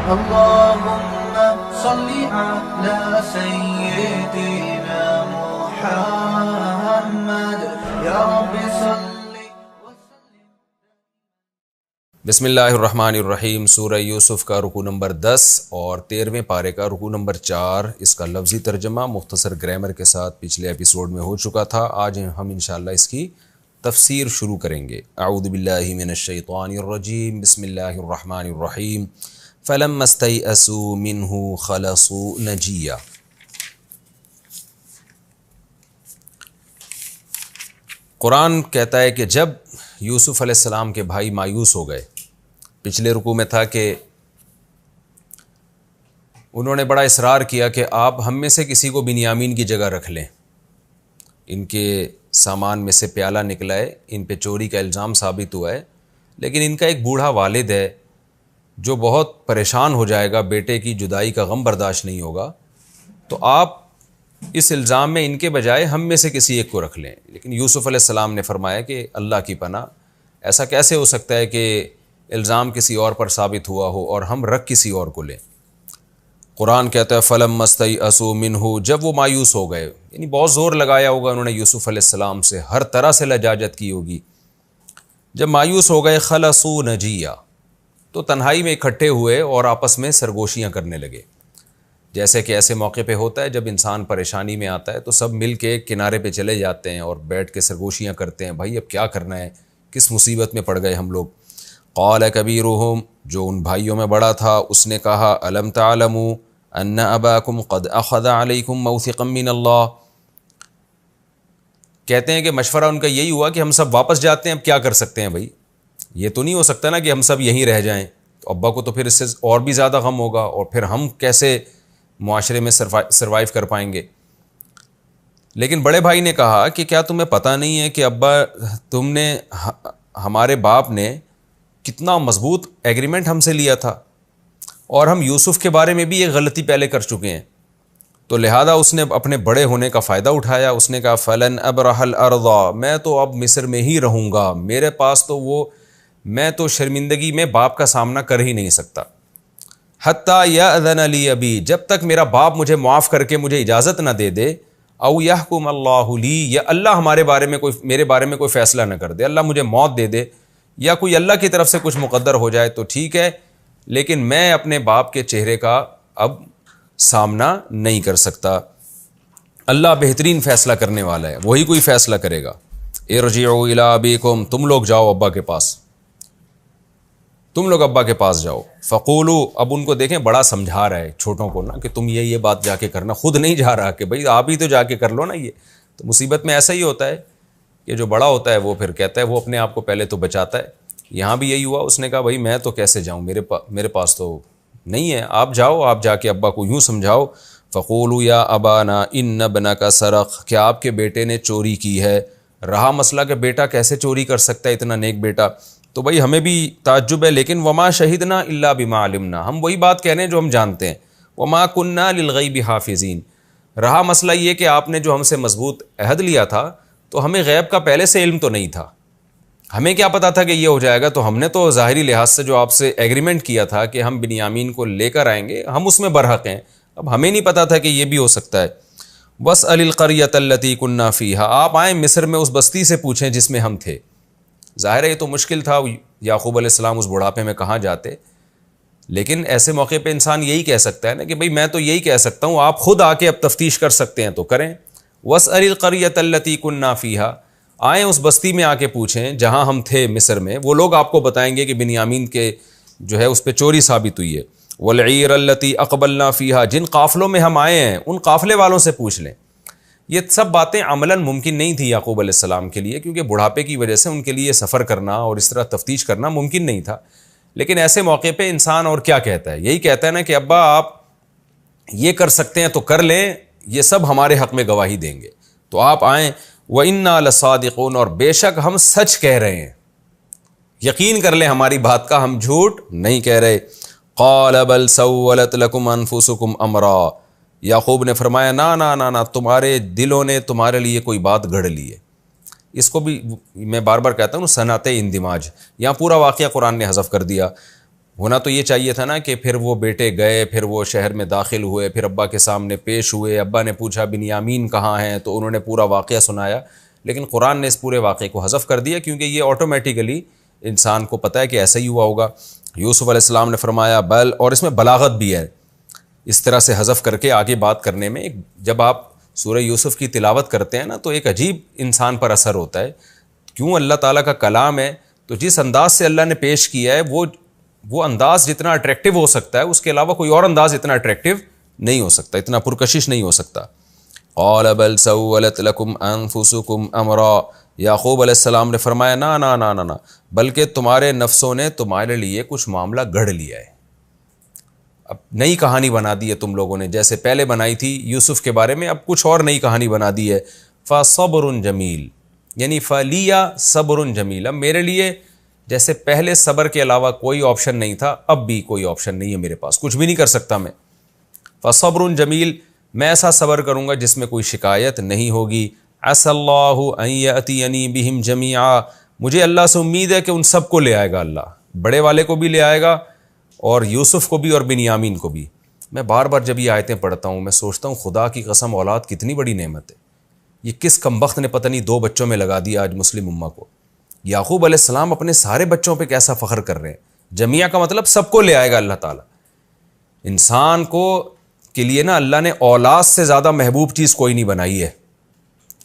اللهم صل على سيدنا محمد یا رب صل وسلم. بسم اللہ الرحمن الرحیم. سورہ یوسف کا رکوع نمبر 10 اور 13ویں پارے کا رکوع نمبر 4. اس کا لفظی ترجمہ مختصر گرامر کے ساتھ پچھلے ایپیسوڈ میں ہو چکا تھا. آج ہم انشاءاللہ اس کی تفسیر شروع کریں گے. اعوذ باللہ من الشیطان الرجیم. بسم اللہ الرحمن الرحیم. فَلَمَّا اسْتَيْأَسُوا مِنْهُ خَلَصُوا نَجِيًّا. قرآن کہتا ہے کہ جب یوسف علیہ السلام کے بھائی مایوس ہو گئے، پچھلے رکوع میں تھا کہ انہوں نے بڑا اصرار کیا کہ آپ ہم میں سے کسی کو بنیامین کی جگہ رکھ لیں. ان کے سامان میں سے پیالہ نکلا ہے، ان پہ چوری کا الزام ثابت ہوا ہے، لیکن ان کا ایک بوڑھا والد ہے جو بہت پریشان ہو جائے گا، بیٹے کی جدائی کا غم برداشت نہیں ہوگا، تو آپ اس الزام میں ان کے بجائے ہم میں سے کسی ایک کو رکھ لیں. لیکن یوسف علیہ السلام نے فرمایا کہ اللہ کی پناہ، ایسا کیسے ہو سکتا ہے کہ الزام کسی اور پر ثابت ہوا ہو اور ہم رکھ کسی اور کو لیں. قرآن کہتا ہے فَلَمَّا اسْتَيْأَسُوا مِنْهُ، جب وہ مایوس ہو گئے، یعنی بہت زور لگایا ہوگا انہوں نے یوسف علیہ السلام سے، ہر طرح سے لجاجت کی ہوگی. جب مایوس ہو گئے خَلَصُوا نَجِيًّا، تو تنہائی میں اکٹھے ہوئے اور آپس میں سرگوشیاں کرنے لگے. جیسے کہ ایسے موقع پہ ہوتا ہے جب انسان پریشانی میں آتا ہے تو سب مل کے کنارے پہ چلے جاتے ہیں اور بیٹھ کے سرگوشیاں کرتے ہیں، بھائی اب کیا کرنا ہے، کس مصیبت میں پڑ گئے ہم لوگ. قال کبیرہم، جو ان بھائیوں میں بڑا تھا، اس نے کہا الم تعلموا ان اباکم قد اخذ علیکم موثقا من اللہ. کہتے ہیں کہ مشورہ ان کا یہی ہوا کہ ہم سب واپس جاتے ہیں، اب کیا کر سکتے ہیں بھائی، یہ تو نہیں ہو سکتا نا کہ ہم سب یہیں رہ جائیں، تو ابا کو تو پھر اس سے اور بھی زیادہ غم ہوگا، اور پھر ہم کیسے معاشرے میں سروائیو کر پائیں گے. لیکن بڑے بھائی نے کہا کہ کیا تمہیں پتہ نہیں ہے کہ ابا تم نے ہمارے باپ نے کتنا مضبوط ایگریمنٹ ہم سے لیا تھا، اور ہم یوسف کے بارے میں بھی یہ غلطی پہلے کر چکے ہیں، تو لہذا اس نے اپنے بڑے ہونے کا فائدہ اٹھایا. اس نے کہا فلن ابرح الارض، میں تو اب مصر میں ہی رہوں گا، میرے پاس تو میں تو شرمندگی میں باپ کا سامنا کر ہی نہیں سکتا. حتیٰ یأذن لی ابی، جب تک میرا باپ مجھے معاف کر کے مجھے اجازت نہ دے دے، او یحکم اللہ لی، یا اللہ میرے بارے میں کوئی فیصلہ نہ کر دے، اللہ مجھے موت دے دے، یا کوئی اللہ کی طرف سے کچھ مقدر ہو جائے تو ٹھیک ہے، لیکن میں اپنے باپ کے چہرے کا اب سامنا نہیں کر سکتا. اللہ بہترین فیصلہ کرنے والا ہے، وہی کوئی فیصلہ کرے گا. ارجعوا الی ابیکم، تم لوگ جاؤ ابا کے پاس، تم لوگ ابا کے پاس جاؤ. فقولوا، اب ان کو دیکھیں بڑا سمجھا رہا ہے چھوٹوں کو نا کہ تم یہ بات جا کے کرنا، خود نہیں جا رہا کہ بھئی آپ ہی تو جا کے کر لو نا. یہ تو مصیبت میں ایسا ہی ہوتا ہے کہ جو بڑا ہوتا ہے وہ پھر کہتا ہے، وہ اپنے آپ کو پہلے تو بچاتا ہے. یہاں بھی یہی ہوا، اس نے کہا بھئی میں تو کیسے جاؤں، میرے پاس تو نہیں ہے، آپ جاؤ، آپ جا کے ابا کو یوں سمجھاؤ. فقولوا یا ابانا ان ابنک سرق، کیا آپ کے بیٹے نے چوری کی ہے. رہا مسئلہ کہ بیٹا کیسے چوری کر سکتا ہے، اتنا نیک بیٹا، تو بھائی ہمیں بھی تعجب ہے، لیکن وما شہدنا الا بما علمنا، ہم وہی بات کہہ رہے ہیں جو ہم جانتے ہیں. وما کننا للغیب حافظین، رہا مسئلہ یہ کہ آپ نے جو ہم سے مضبوط عہد لیا تھا تو ہمیں غیب کا پہلے سے علم تو نہیں تھا، ہمیں کیا پتا تھا کہ یہ ہو جائے گا، تو ہم نے تو ظاہری لحاظ سے جو آپ سے ایگریمنٹ کیا تھا کہ ہم بنیامین کو لے کر آئیں گے، ہم اس میں برحق ہیں، اب ہمیں نہیں پتا تھا کہ یہ بھی ہو سکتا ہے. واسأل القریۃ التی کنا فیہا، آپ آئیں مصر میں اس بستی سے پوچھیں جس میں ہم تھے. ظاہر ہے یہ تو مشکل تھا، یعقوب علیہ السلام اس بڑھاپے میں کہاں جاتے، لیکن ایسے موقع پہ انسان یہی کہہ سکتا ہے نا کہ بھئی میں تو یہی کہہ سکتا ہوں، آپ خود آ کے اب تفتیش کر سکتے ہیں تو کریں. واسأل القریۃ التی کنا فیہا، آئیں اس بستی میں آ کے پوچھیں جہاں ہم تھے مصر میں، وہ لوگ آپ کو بتائیں گے کہ بنیامین کے جو ہے اس پہ چوری ثابت ہوئی ہے. والعیر التی اقبلنا فیہا، جن قافلوں میں ہم آئے ہیں ان قافلے والوں سے پوچھ لیں. یہ سب باتیں عملاً ممکن نہیں تھی یعقوب علیہ السلام کے لیے، کیونکہ بڑھاپے کی وجہ سے ان کے لیے سفر کرنا اور اس طرح تفتیش کرنا ممکن نہیں تھا. لیکن ایسے موقع پہ انسان اور کیا کہتا ہے، یہی کہتا ہے نا کہ ابا آپ یہ کر سکتے ہیں تو کر لیں، یہ سب ہمارے حق میں گواہی دیں گے، تو آپ آئیں. وَإِنَّا لَصَادِقُونَ، اور بے شک ہم سچ کہہ رہے ہیں، یقین کر لیں ہماری بات کا، ہم جھوٹ نہیں کہہ رہے. قَالَ بَلْ سَوَّلَتْ لَكُمْ أَنفُسُكُمْ أَمْرًا، یعقوب نے فرمایا نا تمہارے دلوں نے تمہارے لیے کوئی بات گھڑ لی ہے. اس کو بھی میں بار بار کہتا ہوں صنعت اندماج، یہاں پورا واقعہ قرآن نے حذف کر دیا. ہونا تو یہ چاہیے تھا نا کہ پھر وہ بیٹے گئے، پھر وہ شہر میں داخل ہوئے، پھر ابا کے سامنے پیش ہوئے، ابا نے پوچھا بنیامین کہاں ہیں، تو انہوں نے پورا واقعہ سنایا. لیکن قرآن نے اس پورے واقعے کو حذف کر دیا، کیونکہ یہ آٹومیٹیکلی انسان کو پتہ ہے کہ ایسا ہی ہوا ہوگا. یوسف علیہ السلام نے فرمایا بل، اور اس میں بلاغت بھی ہے اس طرح سے حذف کر کے آگے بات کرنے میں. جب آپ سورہ یوسف کی تلاوت کرتے ہیں نا تو ایک عجیب انسان پر اثر ہوتا ہے. کیوں؟ اللہ تعالیٰ کا کلام ہے، تو جس انداز سے اللہ نے پیش کیا ہے وہ انداز جتنا اٹریکٹیو ہو سکتا ہے، اس کے علاوہ کوئی اور انداز اتنا اٹریکٹیو نہیں ہو سکتا، اتنا پرکشش نہیں ہو سکتا. قال بل سولت لکم انفسکم امرا، یعقوب علیہ السلام نے فرمایا نا نا نا نا نا، بلکہ تمہارے نفسوں نے تمہارے لیے کچھ معاملہ گڑھ لیا ہے. اب نئی کہانی بنا دی ہے تم لوگوں نے، جیسے پہلے بنائی تھی یوسف کے بارے میں، اب کچھ اور نئی کہانی بنا دی ہے. فصبر جمیل، یعنی فلیا صبر جمیل، اب میرے لیے جیسے پہلے صبر کے علاوہ کوئی آپشن نہیں تھا، اب بھی کوئی آپشن نہیں ہے میرے پاس، کچھ بھی نہیں کر سکتا میں. فصبر جمیل، میں ایسا صبر کروں گا جس میں کوئی شکایت نہیں ہوگی. عسى اللہ ان یأتینی بہم جمیعا، مجھے اللہ سے امید ہے کہ ان سب کو لے آئے گا اللہ، بڑے والے کو بھی لے آئے گا اور یوسف کو بھی اور بنیامین کو بھی. میں بار بار جب یہ آیتیں پڑھتا ہوں میں سوچتا ہوں خدا کی قسم اولاد کتنی بڑی نعمت ہے. یہ کس کمبخت نے پتہ نہیں 2 بچوں میں لگا دیا آج مسلم امہ کو. یعقوب علیہ السلام اپنے سارے بچوں پہ کیسا فخر کر رہے ہیں. جمیعہ کا مطلب سب کو لے آئے گا اللہ تعالیٰ. انسان کو کے لیے نا اللہ نے اولاد سے زیادہ محبوب چیز کوئی نہیں بنائی ہے،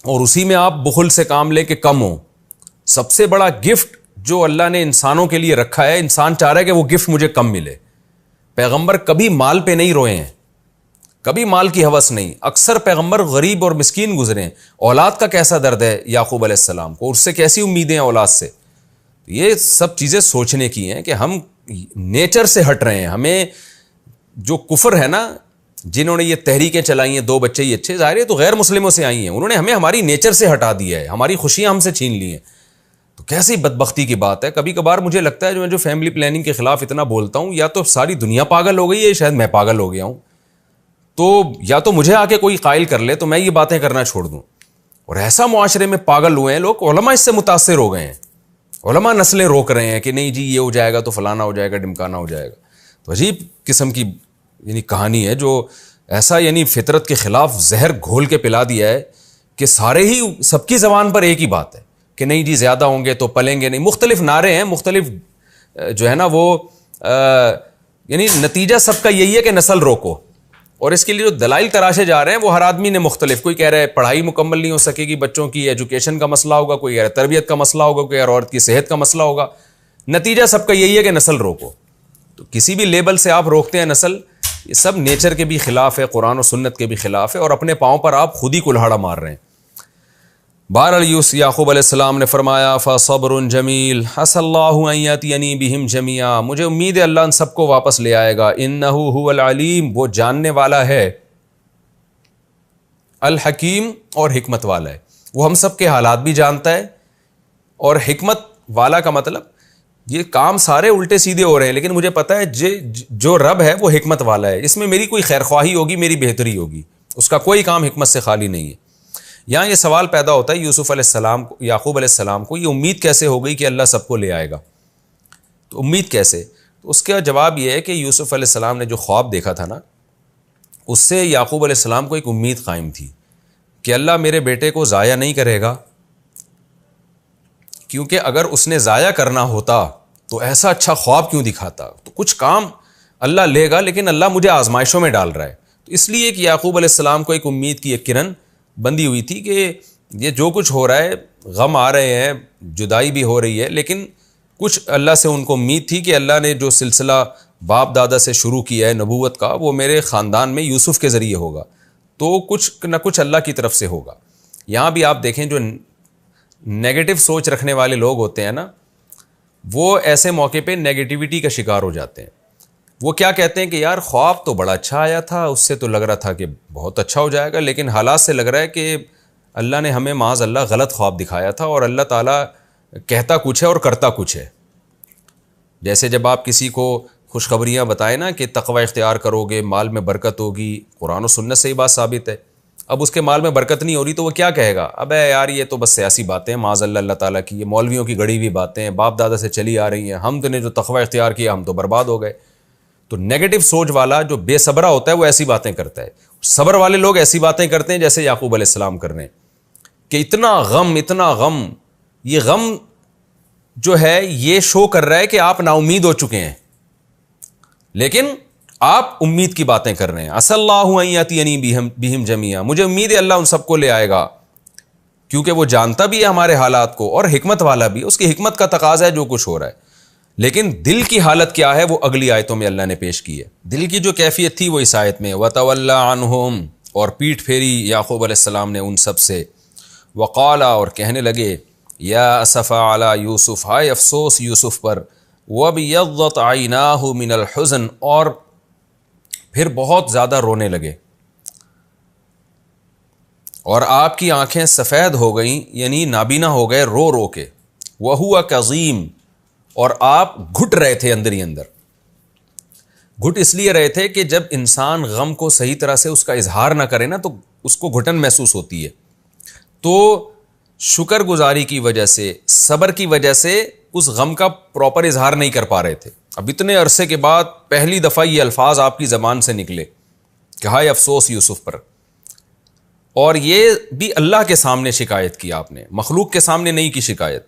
اور اسی میں آپ بخل سے کام لے کے کم ہو. سب سے بڑا گفٹ جو اللہ نے انسانوں کے لیے رکھا ہے، انسان چاہ رہا ہے کہ وہ گفٹ مجھے کم ملے. پیغمبر کبھی مال پہ نہیں روئے ہیں، کبھی مال کی ہوس نہیں. اکثر پیغمبر غریب اور مسکین گزرے ہیں. اولاد کا کیسا درد ہے یعقوب علیہ السلام کو، اس سے کیسی امیدیں ہیں اولاد سے. یہ سب چیزیں سوچنے کی ہیں کہ ہم نیچر سے ہٹ رہے ہیں. ہمیں جو کفر ہے نا، جنہوں نے یہ تحریکیں چلائی ہیں 2 بچے ہی اچھے، ظاہر ہے تو غیر مسلموں سے آئی ہیں، انہوں نے ہمیں ہماری نیچر سے ہٹا دیا ہے، ہماری خوشیاں ہم سے چھین لی ہیں. تو کیسی بدبختی کی بات ہے. کبھی کبھار مجھے لگتا ہے جو فیملی پلاننگ کے خلاف اتنا بولتا ہوں، یا تو ساری دنیا پاگل ہو گئی ہے، شاید میں پاگل ہو گیا ہوں. تو یا تو مجھے آ کے کوئی قائل کر لے تو میں یہ باتیں کرنا چھوڑ دوں. اور ایسا معاشرے میں پاگل ہوئے ہیں لوگ، علماء اس سے متاثر ہو گئے ہیں. علماء نسلیں روک رہے ہیں کہ نہیں جی یہ ہو جائے گا تو فلانا ہو جائے گا، ڈمکانا ہو جائے گا. تو عجیب قسم کی کہانی ہے جو ایسا فطرت کے خلاف زہر گھول کے پلا دیا ہے کہ سارے ہی سب کی زبان پر ایک ہی بات ہے کہ نہیں جی زیادہ ہوں گے تو پلیں گے نہیں. مختلف نعرے ہیں، مختلف جو ہے نا وہ نتیجہ سب کا یہی ہے کہ نسل روکو. اور اس کے لیے جو دلائل تراشے جا رہے ہیں وہ ہر آدمی نے مختلف. کوئی کہہ رہا ہے پڑھائی مکمل نہیں ہو سکے گی بچوں کی، ایجوکیشن کا مسئلہ ہوگا، کوئی کہہ رہا ہے تربیت کا مسئلہ ہوگا، کوئی کہہ رہا ہے عورت کی صحت کا مسئلہ ہوگا. نتیجہ سب کا یہی ہے کہ نسل روکو. تو کسی بھی لیبل سے آپ روکتے ہیں نسل، یہ سب نیچر کے بھی خلاف ہے، قرآن و سنت کے بھی خلاف ہے، اور اپنے پاؤں پر آپ خود ہی کلہاڑا مار رہے ہیں. بہرحال یعقوب علیہ السلام نے فرمایا فصبر جمیل عسى اللہ ان یأتینی بہم جمیعا، مجھے امید ہے اللہ ان سب کو واپس لے آئے گا. انہ هو العلیم، وہ جاننے والا ہے، الحکیم، اور حکمت والا ہے. وہ ہم سب کے حالات بھی جانتا ہے. اور حکمت والا کا مطلب یہ کام سارے الٹے سیدھے ہو رہے ہیں لیکن مجھے پتا ہے جو رب ہے وہ حکمت والا ہے. اس میں میری کوئی خیر خواہی ہوگی، میری بہتری ہوگی، اس کا کوئی کام حکمت سے خالی نہیں ہے. یہاں یہ سوال پیدا ہوتا ہے یوسف علیہ السلام کو، یعقوب علیہ السلام کو یہ امید کیسے ہو گئی کہ اللہ سب کو لے آئے گا؟ تو امید کیسے؟ تو اس کا جواب یہ ہے کہ یوسف علیہ السلام نے جو خواب دیکھا تھا نا، اس سے یعقوب علیہ السلام کو ایک امید قائم تھی کہ اللہ میرے بیٹے کو ضائع نہیں کرے گا، کیونکہ اگر اس نے ضائع کرنا ہوتا تو ایسا اچھا خواب کیوں دکھاتا. تو کچھ کام اللہ لے گا لیکن اللہ مجھے آزمائشوں میں ڈال رہا ہے. تو اس لیے کہ یعقوب علیہ السلام کو ایک امید کی ایک کرن بندی ہوئی تھی کہ یہ جو کچھ ہو رہا ہے، غم آ رہے ہیں، جدائی بھی ہو رہی ہے، لیکن کچھ اللہ سے ان کو امید تھی کہ اللہ نے جو سلسلہ باپ دادا سے شروع کیا ہے نبوت کا، وہ میرے خاندان میں یوسف کے ذریعے ہوگا، تو کچھ نہ کچھ اللہ کی طرف سے ہوگا. یہاں بھی آپ دیکھیں جو نیگیٹو سوچ رکھنے والے لوگ ہوتے ہیں نا، وہ ایسے موقع پہ نیگیٹیوٹی کا شکار ہو جاتے ہیں. وہ کیا کہتے ہیں کہ یار خواب تو بڑا اچھا آیا تھا، اس سے تو لگ رہا تھا کہ بہت اچھا ہو جائے گا، لیکن حالات سے لگ رہا ہے کہ اللہ نے ہمیں معاذ اللہ غلط خواب دکھایا تھا، اور اللہ تعالیٰ کہتا کچھ ہے اور کرتا کچھ ہے. جیسے جب آپ کسی کو خوشخبریاں بتائیں نا کہ تقوی اختیار کرو گے، مال میں برکت ہوگی، قرآن و سنت سے ہی بات ثابت ہے. اب اس کے مال میں برکت نہیں ہو رہی تو وہ کیا کہے گا؟ ابے یار یہ تو بس سیاسی باتیں ہیں، معاذ اللہ تعالیٰ کی، یہ مولویوں کی گڑی ہوئی باتیں ہیں، باپ دادا سے چلی آ رہی ہیں، ہم تو نے جو تقوی اختیار کیا ہم تو برباد ہو گئے. تو نیگیٹو سوچ والا جو بے صبرہ ہوتا ہے وہ ایسی باتیں کرتا ہے. صبر والے لوگ ایسی باتیں کرتے ہیں جیسے یعقوب علیہ السلام کر رہے ہیں کہ اتنا غم، یہ غم جو ہے یہ شو کر رہا ہے کہ آپ نا امید ہو چکے ہیں، لیکن آپ امید کی باتیں کر رہے ہیں. عسى الله ان ياتيني بهم جميعا، مجھے امید ہے اللہ ان سب کو لے آئے گا، کیونکہ وہ جانتا بھی ہے ہمارے حالات کو اور حکمت والا بھی، اس کی حکمت کا تقاضا ہے جو کچھ ہو رہا ہے. لیکن دل کی حالت کیا ہے وہ اگلی آیتوں میں اللہ نے پیش کی ہے. دل کی جو کیفیت تھی وہ اس آیت میں وَتَوَلَّى عَنْهُمْ، اور پیٹھ پھیری یعقوب علیہ السلام نے ان سب سے. وقال، اور کہنے لگے یا اسفا علی یوسف، ہائے افسوس یوسف پر. وَابْيَضَّتْ عَيْنَاهُ مِنَ الْحُزْنِ، اور پھر بہت زیادہ رونے لگے اور آپ کی آنکھیں سفید ہو گئیں، یعنی نابینا ہو گئے رو رو کے. وَهُوَ كَظِيمٌ، اور آپ گھٹ رہے تھے اندر ہی اندر. گھٹ اس لیے رہے تھے کہ جب انسان غم کو صحیح طرح سے اس کا اظہار نہ کرے نا تو اس کو گھٹن محسوس ہوتی ہے. تو شکر گزاری کی وجہ سے، صبر کی وجہ سے اس غم کا پراپر اظہار نہیں کر پا رہے تھے. اب اتنے عرصے کے بعد پہلی دفعہ یہ الفاظ آپ کی زبان سے نکلے کہ ہائے افسوس یوسف پر. اور یہ بھی اللہ کے سامنے شکایت کی آپ نے، مخلوق کے سامنے نہیں کی شکایت.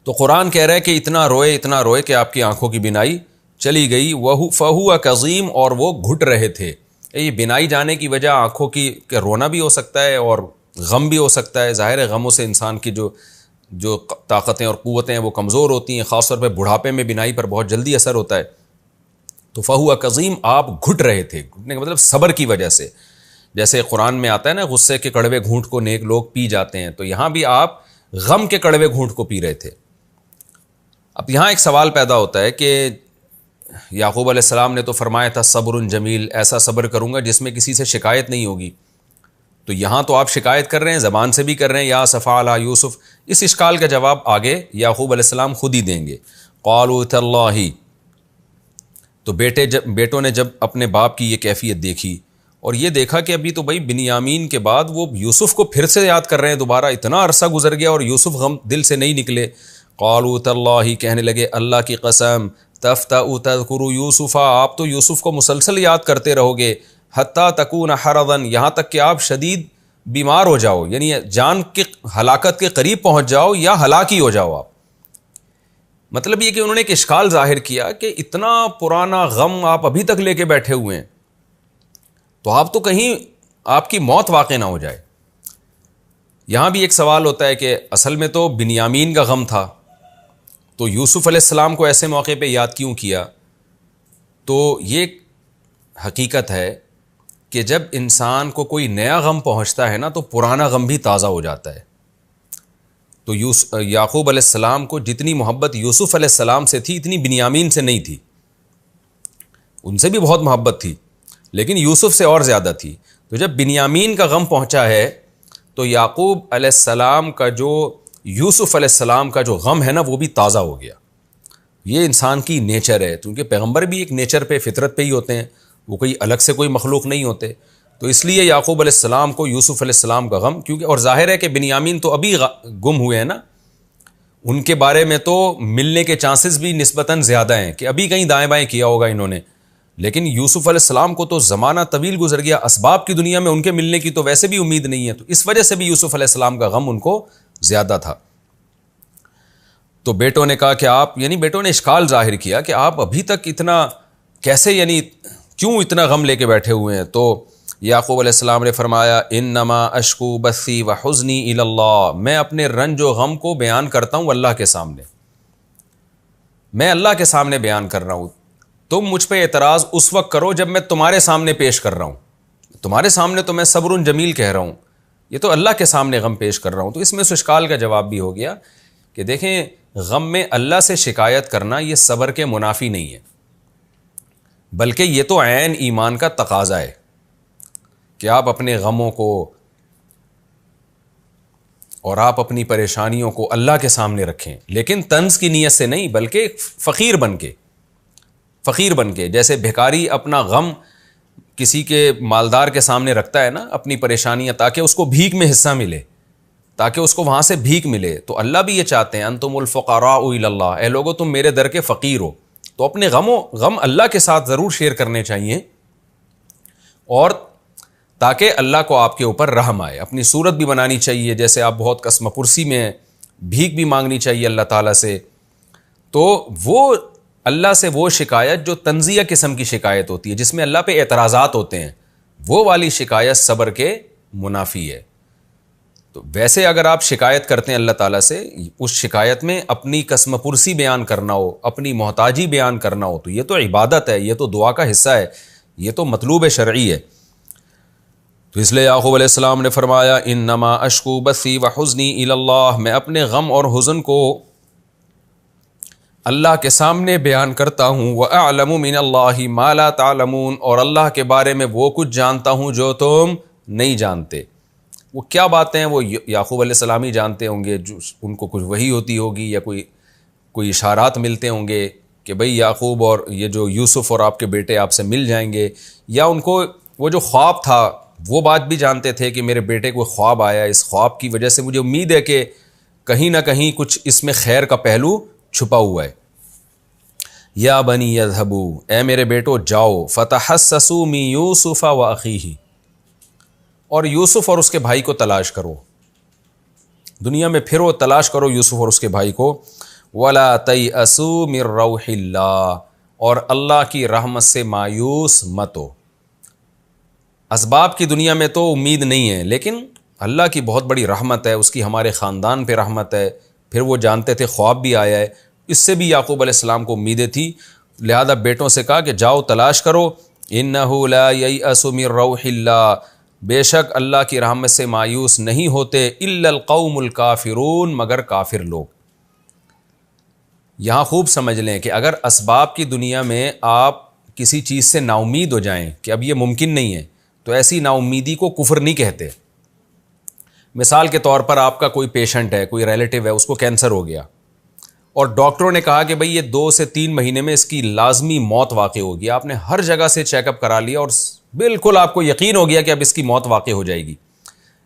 تو قرآن کہہ رہا ہے کہ اتنا روئے کہ آپ کی آنکھوں کی بینائی چلی گئی. فَهُوَ كَظِيمٌ، اور وہ گھٹ رہے تھے. یہ بینائی جانے کی وجہ آنکھوں کی کہ رونا بھی ہو سکتا ہے اور غم بھی ہو سکتا ہے. ظاہر ہے غموں سے انسان کی جو طاقتیں اور قوتیں ہیں وہ کمزور ہوتی ہیں، خاص طور پہ بڑھاپے میں بینائی پر بہت جلدی اثر ہوتا ہے. تو فَهُوَ كَظِيمٌ، آپ گھٹ رہے تھے. گھٹنے کا مطلب صبر کی وجہ سے. جیسے قرآن میں آتا ہے نا غصے کے کڑوے گھونٹ کو نیک لوگ پی جاتے ہیں، تو یہاں بھی آپ غم کے کڑوے گھونٹ کو پی رہے تھے. اب یہاں ایک سوال پیدا ہوتا ہے کہ یعقوب علیہ السلام نے تو فرمایا تھا صبر جمیل، ایسا صبر کروں گا جس میں کسی سے شکایت نہیں ہوگی. تو یہاں تو آپ شکایت کر رہے ہیں، زبان سے بھی کر رہے ہیں یا اسفا علی یوسف. اس اشکال کا جواب آگے یعقوب علیہ السلام خود ہی دیں گے. قالوا تاللہ، تو بیٹوں نے جب اپنے باپ کی یہ کیفیت دیکھی اور یہ دیکھا کہ ابھی تو بھائی بنیامین کے بعد وہ یوسف کو پھر سے یاد کر رہے ہیں دوبارہ، اتنا عرصہ گزر گیا اور یوسف غم دل سے نہیں نکلے. قالوا تاللہ، کہنے لگے اللہ کی قسم، تفتأ تذکر یوسف، آپ تو یوسف کو مسلسل یاد کرتے رہو گے، حتیٰ تکون حرضا، یہاں تک کہ آپ شدید بیمار ہو جاؤ، یعنی جان کی ہلاکت کے قریب پہنچ جاؤ یا ہلاک ہی ہو جاؤ آپ. مطلب یہ کہ انہوں نے ایک اشکال ظاہر کیا کہ اتنا پرانا غم آپ ابھی تک لے کے بیٹھے ہوئے ہیں، تو آپ تو کہیں آپ کی موت واقع نہ ہو جائے. یہاں بھی ایک سوال ہوتا ہے کہ اصل میں تو بنیامین کا غم تھا، تو یوسف علیہ السلام کو ایسے موقع پہ یاد کیوں کیا؟ تو یہ حقیقت ہے کہ جب انسان کو کوئی نیا غم پہنچتا ہے نا تو پرانا غم بھی تازہ ہو جاتا ہے. تو یعقوب علیہ السلام کو جتنی محبت یوسف علیہ السلام سے تھی اتنی بنیامین سے نہیں تھی. ان سے بھی بہت محبت تھی لیکن یوسف سے اور زیادہ تھی. تو جب بنیامین کا غم پہنچا ہے تو یعقوب علیہ السلام کا جو یوسف علیہ السلام کا جو غم ہے نا وہ بھی تازہ ہو گیا. یہ انسان کی نیچر ہے، کیونکہ پیغمبر بھی ایک نیچر پہ فطرت پہ ہی ہوتے ہیں، وہ کوئی الگ سے کوئی مخلوق نہیں ہوتے. تو اس لیے یعقوب علیہ السلام کو یوسف علیہ السلام کا غم، کیونکہ اور ظاہر ہے کہ بنیامین تو ابھی گم ہوئے ہیں نا، ان کے بارے میں تو ملنے کے چانسز بھی نسبتاً زیادہ ہیں کہ ابھی کہیں دائیں بائیں کیا ہوگا انہوں نے. لیکن یوسف علیہ السلام کو تو زمانہ طویل گزر گیا، اسباب کی دنیا میں ان کے ملنے کی تو ویسے بھی امید نہیں ہے، تو اس وجہ سے بھی یوسف علیہ السلام کا غم ان کو زیادہ تھا. تو بیٹوں نے کہا کہ آپ، یعنی بیٹوں نے اشکال ظاہر کیا کہ آپ ابھی تک اتنا کیسے، یعنی کیوں اتنا غم لے کے بیٹھے ہوئے ہیں؟ تو یعقوب علیہ السلام نے فرمایا انما اشکو بثی وحزنی الی اللہ، میں اپنے رنج و غم کو بیان کرتا ہوں اللہ کے سامنے، میں اللہ کے سامنے بیان کر رہا ہوں. تم مجھ پہ اعتراض اس وقت کرو جب میں تمہارے سامنے پیش کر رہا ہوں، تمہارے سامنے تو میں صبر جمیل کہہ رہا ہوں، یہ تو اللہ کے سامنے غم پیش کر رہا ہوں. تو اس میں اس اشکال کا جواب بھی ہو گیا کہ دیکھیں غم میں اللہ سے شکایت کرنا یہ صبر کے منافی نہیں ہے، بلکہ یہ تو عین ایمان کا تقاضا ہے کہ آپ اپنے غموں کو اور آپ اپنی پریشانیوں کو اللہ کے سامنے رکھیں، لیکن طنز کی نیت سے نہیں بلکہ فقیر بن کے. جیسے بھکاری اپنا غم کسی کے مالدار کے سامنے رکھتا ہے نا اپنی پریشانیاں تاکہ اس کو بھیک میں حصہ ملے, تاکہ اس کو وہاں سے بھیک ملے, تو اللہ بھی یہ چاہتے ہیں انتم الفقراء الی اللہ, اے لوگو تم میرے در کے فقیر ہو. تو اپنے غم اللہ کے ساتھ ضرور شیئر کرنے چاہیے, اور تاکہ اللہ کو آپ کے اوپر رحم آئے. اپنی صورت بھی بنانی چاہیے, جیسے آپ بہت قسم پرسی میں ہیں, بھیک بھی مانگنی چاہیے اللہ تعالیٰ سے. تو وہ اللہ سے وہ شکایت جو تنزیہ قسم کی شکایت ہوتی ہے, جس میں اللہ پہ اعتراضات ہوتے ہیں, وہ والی شکایت صبر کے منافی ہے. تو ویسے اگر آپ شکایت کرتے ہیں اللہ تعالیٰ سے, اس شکایت میں اپنی قسم پرسی بیان کرنا ہو, اپنی محتاجی بیان کرنا ہو, تو یہ تو عبادت ہے, یہ تو دعا کا حصہ ہے, یہ تو مطلوب شرعی ہے. تو اس لیے یعقوب علیہ السلام نے فرمایا انما اشکو بثی وحزنی الی اللہ, میں اپنے غم اور حزن کو اللہ کے سامنے بیان کرتا ہوں. وَأَعْلَمُ مِنَ اللَّهِ مَا لَا تَعْلَمُونَ, اور اللہ کے بارے میں وہ کچھ جانتا ہوں جو تم نہیں جانتے. وہ کیا باتیں ہیں وہ یعقوب علیہ السلام ہی جانتے ہوں گے, جو ان کو کچھ وحی ہوتی ہوگی یا کوئی اشارات ملتے ہوں گے کہ بھئی یعقوب اور یہ جو یوسف اور آپ کے بیٹے آپ سے مل جائیں گے, یا ان کو وہ جو خواب تھا وہ بات بھی جانتے تھے کہ میرے بیٹے کو خواب آیا, اس خواب کی وجہ سے مجھے امید ہے کہ کہیں نہ کہیں کچھ اس میں خیر کا پہلو چھپا ہوا ہے. یا بنی یذهبوا, اے میرے بیٹو جاؤ, فتحسسوا من یوسف واخیہ, اور یوسف اور اس کے بھائی کو تلاش کرو, دنیا میں پھرو, تلاش کرو یوسف اور اس کے بھائی کو. ولا تیأسوا من روح اللہ, اور اللہ کی رحمت سے مایوس مت ہو. اسباب کی دنیا میں تو امید نہیں ہے, لیکن اللہ کی بہت بڑی رحمت ہے, اس کی ہمارے خاندان پہ رحمت ہے. پھر وہ جانتے تھے خواب بھی آیا ہے, اس سے بھی یعقوب علیہ السلام کو امیدیں تھی, لہذا بیٹوں سے کہا کہ جاؤ تلاش کرو. انہ لا ییأس من روح اللہ, بے شک اللہ کی رحمت سے مایوس نہیں ہوتے الا القوم الکافرون, مگر کافر لوگ. یہاں خوب سمجھ لیں کہ اگر اسباب کی دنیا میں آپ کسی چیز سے نا امید ہو جائیں کہ اب یہ ممکن نہیں ہے, تو ایسی نا امیدی کو کفر نہیں کہتے. مثال کے طور پر آپ کا کوئی پیشنٹ ہے, کوئی ریلیٹیو ہے, اس کو کینسر ہو گیا, اور ڈاکٹروں نے کہا کہ بھئی یہ 2 سے 3 مہینے میں اس کی لازمی موت واقع ہوگی. آپ نے ہر جگہ سے چیک اپ کرا لیا اور بالکل آپ کو یقین ہو گیا کہ اب اس کی موت واقع ہو جائے گی.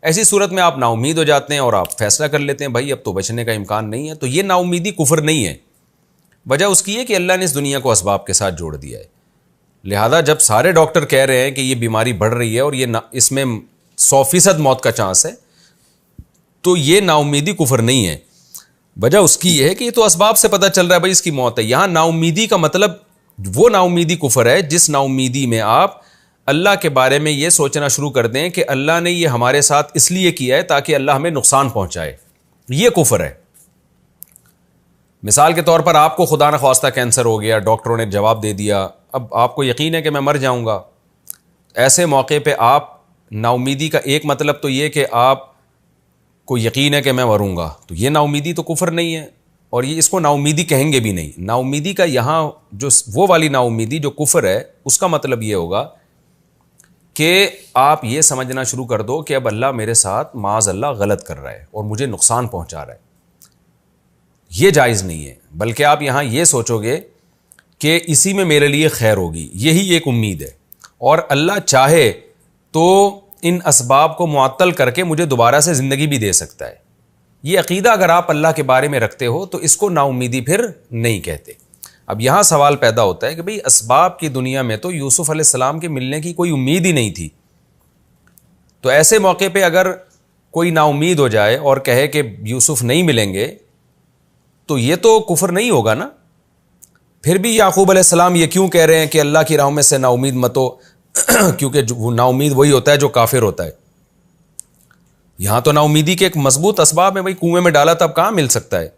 ایسی صورت میں آپ نا امید ہو جاتے ہیں اور آپ فیصلہ کر لیتے ہیں بھائی اب تو بچنے کا امکان نہیں ہے. تو یہ نا امیدی کفر نہیں ہے, وجہ اس کی ہے کہ اللہ نے اس دنیا کو اسباب کے ساتھ جوڑ دیا ہے. لہذا جب سارے ڈاکٹر کہہ رہے ہیں کہ یہ بیماری بڑھ رہی ہے اور یہ اس میں 100% موت کا چانس ہے, تو یہ نا امیدی کفر نہیں ہے. وجہ اس کی یہ ہے کہ یہ تو اسباب سے پتہ چل رہا ہے بھائی اس کی موت ہے. یہاں نا امیدی کا مطلب وہ نا امیدی کفر ہے جس نا امیدی میں آپ اللہ کے بارے میں یہ سوچنا شروع کر دیں کہ اللہ نے یہ ہمارے ساتھ اس لیے کیا ہے تاکہ اللہ ہمیں نقصان پہنچائے. یہ کفر ہے. مثال کے طور پر آپ کو خدا نخواستہ کینسر ہو گیا, ڈاکٹروں نے جواب دے دیا, اب آپ کو یقین ہے کہ میں مر جاؤں گا. ایسے موقع پہ آپ نا امیدی کا ایک مطلب تو یہ کہ آپ کو یقین ہے کہ میں مروں گا, تو یہ نا امیدی تو کفر نہیں ہے, اور یہ اس کو نا امیدی کہیں گے بھی نہیں. نا امیدی کا یہاں جو وہ والی نا امیدی جو کفر ہے, اس کا مطلب یہ ہوگا کہ آپ یہ سمجھنا شروع کر دو کہ اب اللہ میرے ساتھ معاذ اللہ غلط کر رہا ہے اور مجھے نقصان پہنچا رہا ہے. یہ جائز نہیں ہے, بلکہ آپ یہاں یہ سوچو گے کہ اسی میں میرے لیے خیر ہوگی, یہی ایک امید ہے, اور اللہ چاہے تو ان اسباب کو معطل کر کے مجھے دوبارہ سے زندگی بھی دے سکتا ہے. یہ عقیدہ اگر آپ اللہ کے بارے میں رکھتے ہو تو اس کو نا امیدی پھر نہیں کہتے. اب یہاں سوال پیدا ہوتا ہے کہ بھئی اسباب کی دنیا میں تو یوسف علیہ السلام کے ملنے کی کوئی امید ہی نہیں تھی, تو ایسے موقع پہ اگر کوئی نا امید ہو جائے اور کہے کہ یوسف نہیں ملیں گے تو یہ تو کفر نہیں ہوگا نا. پھر بھی یعقوب علیہ السلام یہ کیوں کہہ رہے ہیں کہ اللہ کی رحمت سے نا امید مت ہو, کیونکہ وہ نا امید وہی ہوتا ہے جو کافر ہوتا ہے. یہاں تو نا امیدی کے ایک مضبوط اسباب ہے, بھائی کنویں میں ڈالا تب کہاں مل سکتا ہے.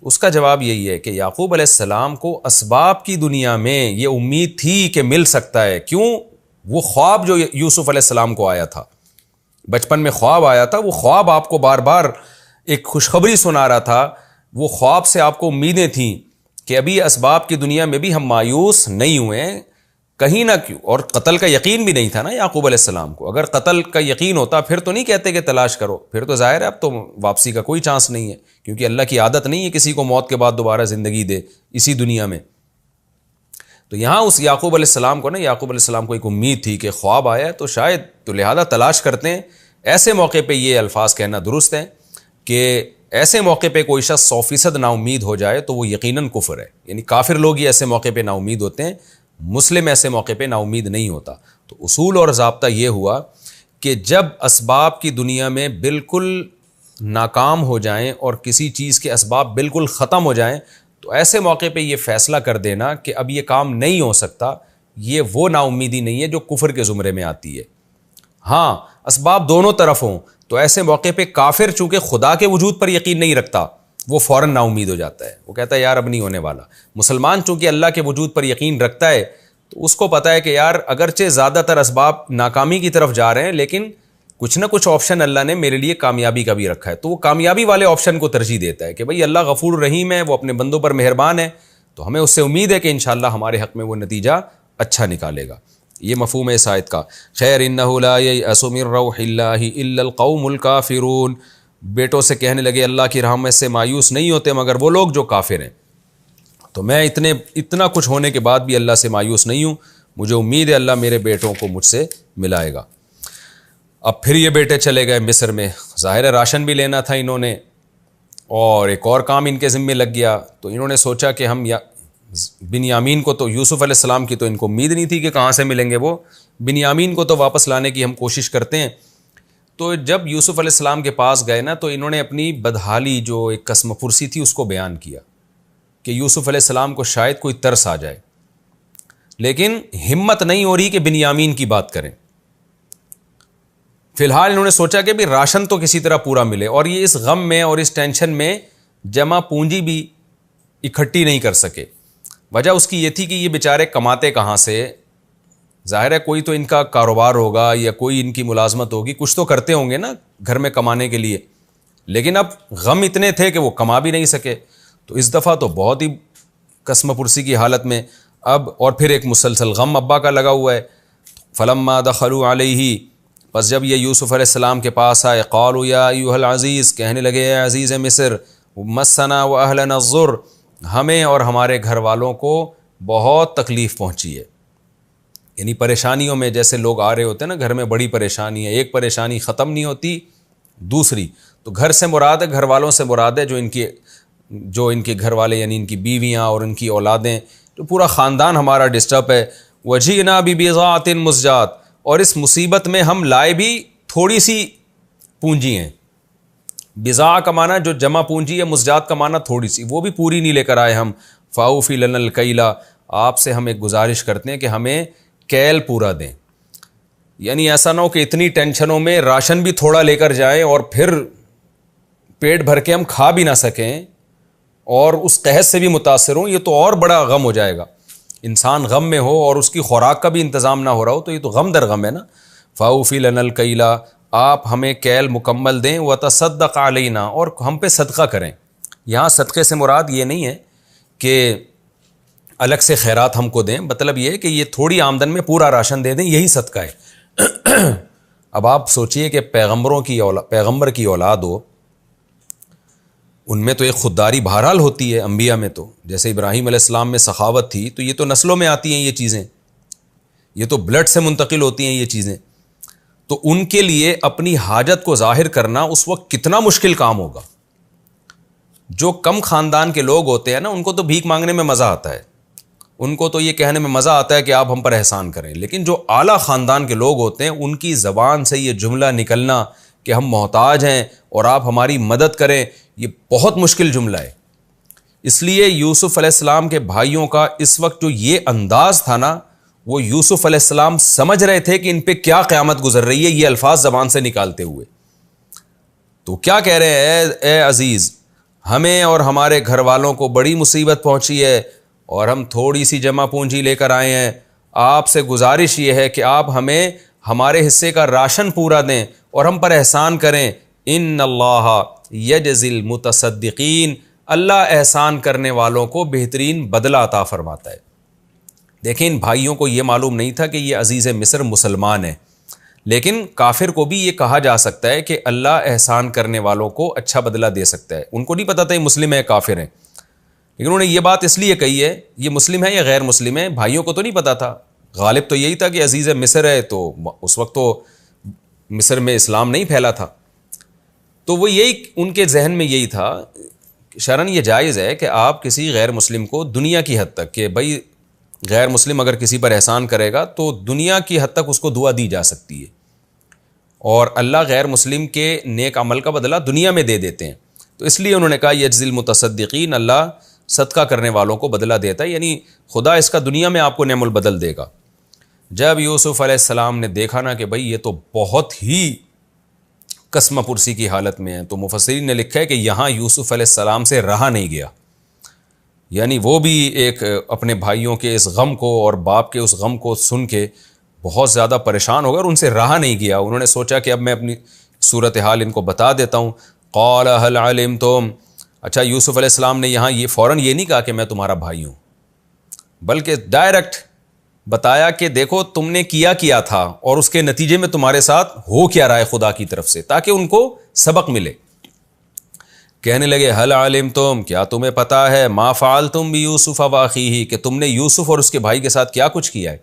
اس کا جواب یہی ہے کہ یعقوب علیہ السلام کو اسباب کی دنیا میں یہ امید تھی کہ مل سکتا ہے. کیوں؟ وہ خواب جو یوسف علیہ السلام کو آیا تھا, بچپن میں خواب آیا تھا, وہ خواب آپ کو بار بار ایک خوشخبری سنا رہا تھا. وہ خواب سے آپ کو امیدیں تھیں کہ ابھی اسباب کی دنیا میں بھی ہم مایوس نہیں ہوئے کہیں نہ کیوں. اور قتل کا یقین بھی نہیں تھا نا یعقوب علیہ السلام کو. اگر قتل کا یقین ہوتا پھر تو نہیں کہتے کہ تلاش کرو, پھر تو ظاہر ہے اب تو واپسی کا کوئی چانس نہیں ہے, کیونکہ اللہ کی عادت نہیں ہے کسی کو موت کے بعد دوبارہ زندگی دے اسی دنیا میں. تو یہاں اس یعقوب علیہ السلام کو یعقوب علیہ السلام کو ایک امید تھی کہ خواب آیا ہے تو شاید تو لہذا تلاش کرتے ہیں. ایسے موقع پہ یہ الفاظ کہنا درست ہے کہ ایسے موقع پہ کوئی شخص 100% نا امید ہو جائے تو وہ یقیناً کفر ہے. یعنی کافر لوگ ہی ایسے موقع پہ نا امید ہوتے ہیں, مسلم ایسے موقع پہ نا امید نہیں ہوتا. تو اصول اور ضابطہ یہ ہوا کہ جب اسباب کی دنیا میں بالکل ناکام ہو جائیں اور کسی چیز کے اسباب بالکل ختم ہو جائیں تو ایسے موقع پہ یہ فیصلہ کر دینا کہ اب یہ کام نہیں ہو سکتا, یہ وہ نا امیدی نہیں ہے جو کفر کے زمرے میں آتی ہے. ہاں اسباب دونوں طرف ہوں تو ایسے موقع پہ کافر چونکہ خدا کے وجود پر یقین نہیں رکھتا وہ فوراً نا امید ہو جاتا ہے, وہ کہتا ہے یار اب نہیں ہونے والا. مسلمان چونکہ اللہ کے وجود پر یقین رکھتا ہے تو اس کو پتہ ہے کہ یار اگرچہ زیادہ تر اسباب ناکامی کی طرف جا رہے ہیں لیکن کچھ نہ کچھ آپشن اللہ نے میرے لیے کامیابی کا بھی رکھا ہے, تو وہ کامیابی والے آپشن کو ترجیح دیتا ہے کہ بھئی اللہ غفور رحیم ہے, وہ اپنے بندوں پر مہربان ہے, تو ہمیں اس سے امید ہے کہ انشاءاللہ ہمارے حق میں وہ نتیجہ اچھا نکالے گا. یہ مفہوم ہے اس آیت کا. خیر انہ لا ییأس من روح اللہ الا القوم الکافرون, بیٹوں سے کہنے لگے اللہ کی رحمت سے مایوس نہیں ہوتے مگر وہ لوگ جو کافر ہیں. تو میں اتنا کچھ ہونے کے بعد بھی اللہ سے مایوس نہیں ہوں, مجھے امید ہے اللہ میرے بیٹوں کو مجھ سے ملائے گا. اب پھر یہ بیٹے چلے گئے مصر میں, ظاہر راشن بھی لینا تھا انہوں نے اور ایک اور کام ان کے ذمے لگ گیا. تو انہوں نے سوچا کہ ہم بنیامین کو, تو یوسف علیہ السلام کی تو ان کو امید نہیں تھی کہ کہاں سے ملیں گے, وہ بنیامین کو تو واپس لانے کی ہم کوشش کرتے ہیں. تو جب یوسف علیہ السلام کے پاس گئے نا تو انہوں نے اپنی بدحالی جو ایک قسم پرسی تھی اس کو بیان کیا کہ یوسف علیہ السلام کو شاید کوئی ترس آ جائے, لیکن ہمت نہیں ہو رہی کہ بنیامین کی بات کریں. فی الحال انہوں نے سوچا کہ بھی راشن تو کسی طرح پورا ملے, اور یہ اس غم میں اور اس ٹینشن میں جمع پونجی بھی اکٹھی نہیں کر سکے. وجہ اس کی یہ تھی کہ یہ بیچارے کماتے کہاں سے, ظاہر ہے کوئی تو ان کا کاروبار ہوگا یا کوئی ان کی ملازمت ہوگی, کچھ تو کرتے ہوں گے نا گھر میں کمانے کے لیے, لیکن اب غم اتنے تھے کہ وہ کما بھی نہیں سکے. تو اس دفعہ تو بہت ہی قسم پرسی کی حالت میں اب, اور پھر ایک مسلسل غم ابا کا لگا ہوا ہے. فلما دخلوا علیہ, پس جب یہ یوسف علیہ السلام کے پاس آئے, قالوا یا ایھا العزیز, کہنے لگے اے عزیز مصر, مسنا واہلنا الضر, ہمیں اور ہمارے گھر والوں کو بہت تکلیف پہنچی ہے. یعنی پریشانیوں میں جیسے لوگ آ رہے ہوتے ہیں نا, گھر میں بڑی پریشانی ہے, ایک پریشانی ختم نہیں ہوتی دوسری, تو گھر سے مراد ہے, گھر والوں سے مراد ہے جو ان کے گھر والے یعنی ان کی بیویاں اور ان کی اولادیں, تو پورا خاندان ہمارا ڈسٹرب ہے. وجینا ببضاعۃ مزجاۃ, اور اس مصیبت میں ہم لائے بھی تھوڑی سی پونجی ہیں. بضاع کا معنی جو جمع پونجی ہے, مزجات کا معنی تھوڑی سی, وہ بھی پوری نہیں لے کر آئے ہم. فاوفی لنا الکیلا, آپ سے ہم ایک گزارش کرتے ہیں کہ ہمیں کیل پورا دیں. یعنی ایسا نہ ہو کہ اتنی ٹینشنوں میں راشن بھی تھوڑا لے کر جائیں اور پھر پیٹ بھر کے ہم کھا بھی نہ سکیں اور اس قحط سے بھی متاثر ہوں, یہ تو اور بڑا غم ہو جائے گا. انسان غم میں ہو اور اس کی خوراک کا بھی انتظام نہ ہو رہا ہو تو یہ تو غم در غم ہے نا. فاوفی لنا الکیلا, آپ ہمیں کیل مکمل دیں. وتصدق علینا, اور ہم پہ صدقہ کریں. یہاں صدقے سے مراد یہ نہیں ہے کہ الگ سے خیرات ہم کو دیں, مطلب یہ ہے کہ یہ تھوڑی آمدن میں پورا راشن دے دیں, یہی صدقہ ہے. اب آپ سوچئے کہ پیغمبر کی اولاد ہو, ان میں تو ایک خودداری بہرحال ہوتی ہے, انبیاء میں تو جیسے ابراہیم علیہ السلام میں سخاوت تھی, تو یہ تو نسلوں میں آتی ہیں یہ چیزیں, یہ تو بلڈ سے منتقل ہوتی ہیں یہ چیزیں. تو ان کے لیے اپنی حاجت کو ظاہر کرنا اس وقت کتنا مشکل کام ہوگا. جو کم خاندان کے لوگ ہوتے ہیں نا, ان کو تو بھیک مانگنے میں مزہ آتا ہے, ان کو تو یہ کہنے میں مزہ آتا ہے کہ آپ ہم پر احسان کریں. لیکن جو اعلیٰ خاندان کے لوگ ہوتے ہیں, ان کی زبان سے یہ جملہ نکلنا کہ ہم محتاج ہیں اور آپ ہماری مدد کریں, یہ بہت مشکل جملہ ہے. اس لیے یوسف علیہ السلام کے بھائیوں کا اس وقت جو یہ انداز تھا نا, وہ یوسف علیہ السلام سمجھ رہے تھے کہ ان پہ کیا قیامت گزر رہی ہے یہ الفاظ زبان سے نکالتے ہوئے. تو کیا کہہ رہے ہیں, اے عزیز, ہمیں اور ہمارے گھر والوں کو بڑی مصیبت پہنچی ہے اور ہم تھوڑی سی جمع پونجی لے کر آئے ہیں. آپ سے گزارش یہ ہے کہ آپ ہمیں ہمارے حصے کا راشن پورا دیں اور ہم پر احسان کریں. ان اللہ یجزی المتصدقین, اللہ احسان کرنے والوں کو بہترین بدلہ عطا فرماتا ہے. دیکھیں ان بھائیوں کو یہ معلوم نہیں تھا کہ یہ عزیز مصر مسلمان ہے, لیکن کافر کو بھی یہ کہا جا سکتا ہے کہ اللہ احسان کرنے والوں کو اچھا بدلہ دے سکتا ہے. ان کو نہیں پتا تھا یہ مسلم ہے کافر ہیں, لیکن انہوں نے یہ بات اس لیے کہی ہے، یہ مسلم ہے یا غیر مسلم ہے، بھائیوں کو تو نہیں پتا تھا، غالب تو یہی تھا کہ عزیز مصر ہے، تو اس وقت تو مصر میں اسلام نہیں پھیلا تھا، تو وہ یہی ان کے ذہن میں یہی تھا. شرعاً یہ جائز ہے کہ آپ کسی غیر مسلم کو دنیا کی حد تک، کہ بھائی غیر مسلم اگر کسی پر احسان کرے گا تو دنیا کی حد تک اس کو دعا دی جا سکتی ہے، اور اللہ غیر مسلم کے نیک عمل کا بدلہ دنیا میں دے دیتے ہیں. تو اس لیے انہوں نے کہا یجزی المتصدقین، اللہ صدقہ کرنے والوں کو بدلہ دیتا ہے، یعنی خدا اس کا دنیا میں آپ کو نعم البدل دے گا. جب یوسف علیہ السلام نے دیکھا نا کہ بھئی یہ تو بہت ہی قسمہ پرسی کی حالت میں ہے، تو مفسرین نے لکھا ہے کہ یہاں یوسف علیہ السلام سے رہا نہیں گیا، یعنی وہ بھی ایک اپنے بھائیوں کے اس غم کو اور باپ کے اس غم کو سن کے بہت زیادہ پریشان ہو گیا اور ان سے رہا نہیں گیا. انہوں نے سوچا کہ اب میں اپنی صورتحال ان کو بتا دیتا ہوں. قال هل علمتم، اچھا یوسف علیہ السلام نے یہاں یہ فوراً یہ نہیں کہا کہ میں تمہارا بھائی ہوں، بلکہ ڈائریکٹ بتایا کہ دیکھو تم نے کیا تھا اور اس کے نتیجے میں تمہارے ساتھ ہو کیا رہا ہے خدا کی طرف سے، تاکہ ان کو سبق ملے. کہنے لگے حل علمتم، کیا تمہیں پتا ہے ما فعلتم بیوسف واخیہ، کہ تم نے یوسف اور اس کے بھائی کے ساتھ کیا کچھ کیا ہے.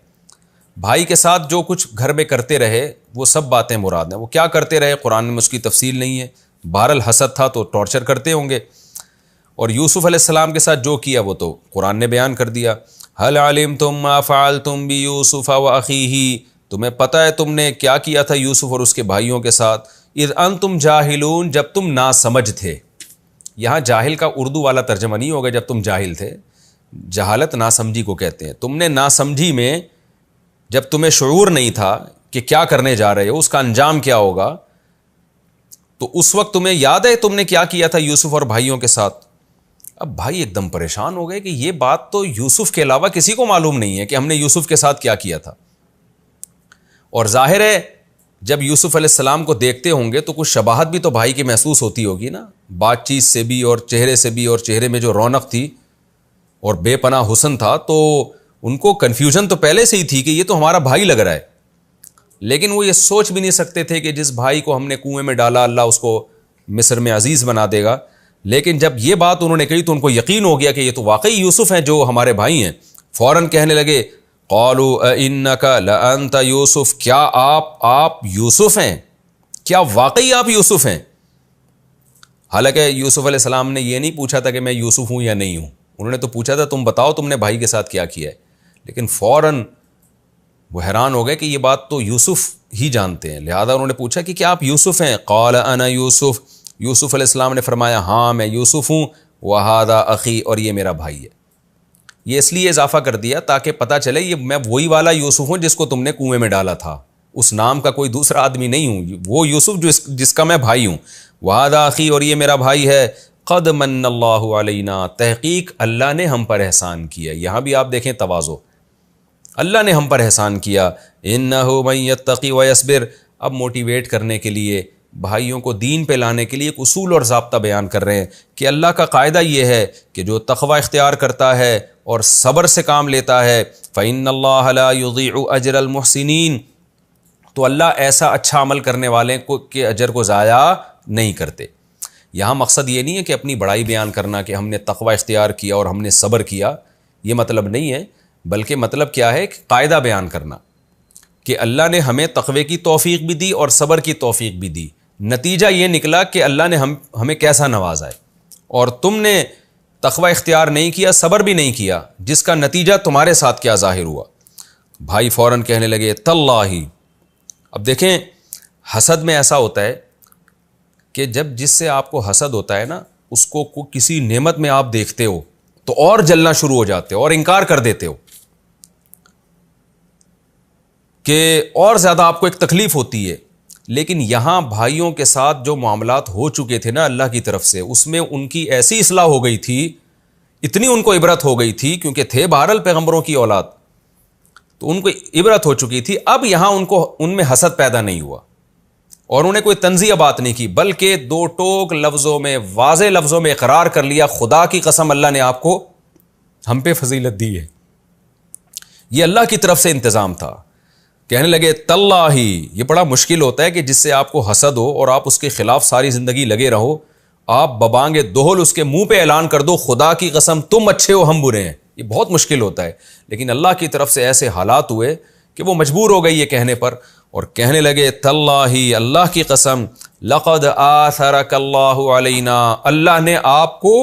بھائی کے ساتھ جو کچھ گھر میں کرتے رہے وہ سب باتیں مراد ہیں. وہ کیا کرتے رہے قرآن میں اس کی تفصیل نہیں ہے، بہرحال حسد تھا تو ٹارچر کرتے ہوں گے. اور یوسف علیہ السلام کے ساتھ جو کیا وہ تو قرآن نے بیان کر دیا. حل علمتم ما فعلتم بیوسف واخیہ، تمہیں پتہ ہے تم نے کیا کیا تھا یوسف اور اس کے بھائیوں کے ساتھ. اذ انتم جاہلون، جب تم ناسمجھ تھے. یہاں جاہل کا اردو والا ترجمہ نہیں ہوگا جب تم جاہل تھے، جہالت ناسمجھی کو کہتے ہیں. تم نے ناسمجھی میں جب تمہیں شعور نہیں تھا کہ کیا کرنے جا رہے ہو، اس کا انجام کیا ہوگا، تو اس وقت تمہیں یاد ہے تم نے کیا کیا تھا یوسف اور بھائیوں کے ساتھ. اب بھائی ایک دم پریشان ہو گئے کہ یہ بات تو یوسف کے علاوہ کسی کو معلوم نہیں ہے کہ ہم نے یوسف کے ساتھ کیا کیا تھا. اور ظاہر ہے جب یوسف علیہ السلام کو دیکھتے ہوں گے تو کچھ شباہت بھی تو بھائی کی محسوس ہوتی ہوگی نا، بات چیت سے بھی اور چہرے سے بھی، اور چہرے میں جو رونق تھی اور بے پناہ حسن تھا، تو ان کو کنفیوژن تو پہلے سے ہی تھی کہ یہ تو ہمارا بھائی لگ رہا ہے. لیکن وہ یہ سوچ بھی نہیں سکتے تھے کہ جس بھائی کو ہم نے کنویں میں ڈالا اللہ اس کو مصر میں عزیز بنا دے گا. لیکن جب یہ بات انہوں نے کہی تو ان کو یقین ہو گیا کہ یہ تو واقعی یوسف ہیں جو ہمارے بھائی ہیں. فوراً کہنے لگے قالوا انک لانت یوسف، کیا آپ یوسف ہیں، کیا واقعی آپ یوسف ہیں. حالانکہ یوسف علیہ السلام نے یہ نہیں پوچھا تھا کہ میں یوسف ہوں یا نہیں ہوں، انہوں نے تو پوچھا تھا تم بتاؤ تم نے بھائی کے ساتھ کیا کیا ہے. لیکن فوراً وہ حیران ہو گئے کہ یہ بات تو یوسف ہی جانتے ہیں، لہذا انہوں نے پوچھا کہ کیا آپ یوسف ہیں. قال انا یوسف، یوسف علیہ السلام نے فرمایا ہاں میں یوسف ہوں، وہذا اخی، اور یہ میرا بھائی ہے. یہ اس لیے اضافہ کر دیا تاکہ پتہ چلے یہ میں وہی والا یوسف ہوں جس کو تم نے کنویں میں ڈالا تھا، اس نام کا کوئی دوسرا آدمی نہیں ہوں، وہ یوسف جس کا میں بھائی ہوں. وہذا اخی، اور یہ میرا بھائی ہے. قد من اللہ علینا، تحقیق اللہ نے ہم پر احسان کیا. یہاں بھی آپ دیکھیں تواضع، اللہ نے ہم پر احسان کیا. انہ من یتقی ویصبر، اب موٹیویٹ کرنے کے لیے بھائیوں کو دین پہ لانے کے لیے ایک اصول اور ضابطہ بیان کر رہے ہیں کہ اللہ کا قاعدہ یہ ہے کہ جو تقوی اختیار کرتا ہے اور صبر سے کام لیتا ہے فإن اللہ لا یضیع اجر المحسنین، تو اللہ ایسا اچھا عمل کرنے والے کو کے اجر کو ضائع نہیں کرتے. یہاں مقصد یہ نہیں ہے کہ اپنی بڑائی بیان کرنا کہ ہم نے تقوی اختیار کیا اور ہم نے صبر کیا، یہ مطلب نہیں ہے، بلکہ مطلب کیا ہے کہ قاعدہ بیان کرنا کہ اللہ نے ہمیں تقوی کی توفیق بھی دی اور صبر کی توفیق بھی دی. نتیجہ یہ نکلا کہ اللہ نے ہمیں کیسا نوازا ہے، اور تم نے تقوی اختیار نہیں کیا، صبر بھی نہیں کیا، جس کا نتیجہ تمہارے ساتھ کیا ظاہر ہوا. بھائی فوراً کہنے لگے تاللہ. اب دیکھیں حسد میں ایسا ہوتا ہے کہ جب جس سے آپ کو حسد ہوتا ہے نا، اس کو کسی نعمت میں آپ دیکھتے ہو تو اور جلنا شروع ہو جاتے ہو اور انکار کر دیتے ہو کہ اور زیادہ آپ کو ایک تکلیف ہوتی ہے. لیکن یہاں بھائیوں کے ساتھ جو معاملات ہو چکے تھے نا اللہ کی طرف سے، اس میں ان کی ایسی اصلاح ہو گئی تھی، اتنی ان کو عبرت ہو گئی تھی، کیونکہ تھے بہرحال پیغمبروں کی اولاد، تو ان کو عبرت ہو چکی تھی. اب یہاں ان میں حسد پیدا نہیں ہوا اور انہیں کوئی تنزیہ بات نہیں کی، بلکہ دو ٹوک لفظوں میں، واضح لفظوں میں اقرار کر لیا خدا کی قسم اللہ نے آپ کو ہم پہ فضیلت دی ہے، یہ اللہ کی طرف سے انتظام تھا. کہنے لگے تاللہ. یہ بڑا مشکل ہوتا ہے کہ جس سے آپ کو حسد ہو اور آپ اس کے خلاف ساری زندگی لگے رہو، آپ ببانگ دہل اس کے منہ پہ اعلان کر دو خدا کی قسم تم اچھے ہو ہم برے ہیں. یہ بہت مشکل ہوتا ہے, لیکن اللہ کی طرف سے ایسے حالات ہوئے کہ وہ مجبور ہو گئی یہ کہنے پر, اور کہنے لگے تاللہ اللہ کی قسم لقد آثرک اللہ علینا, اللہ نے آپ کو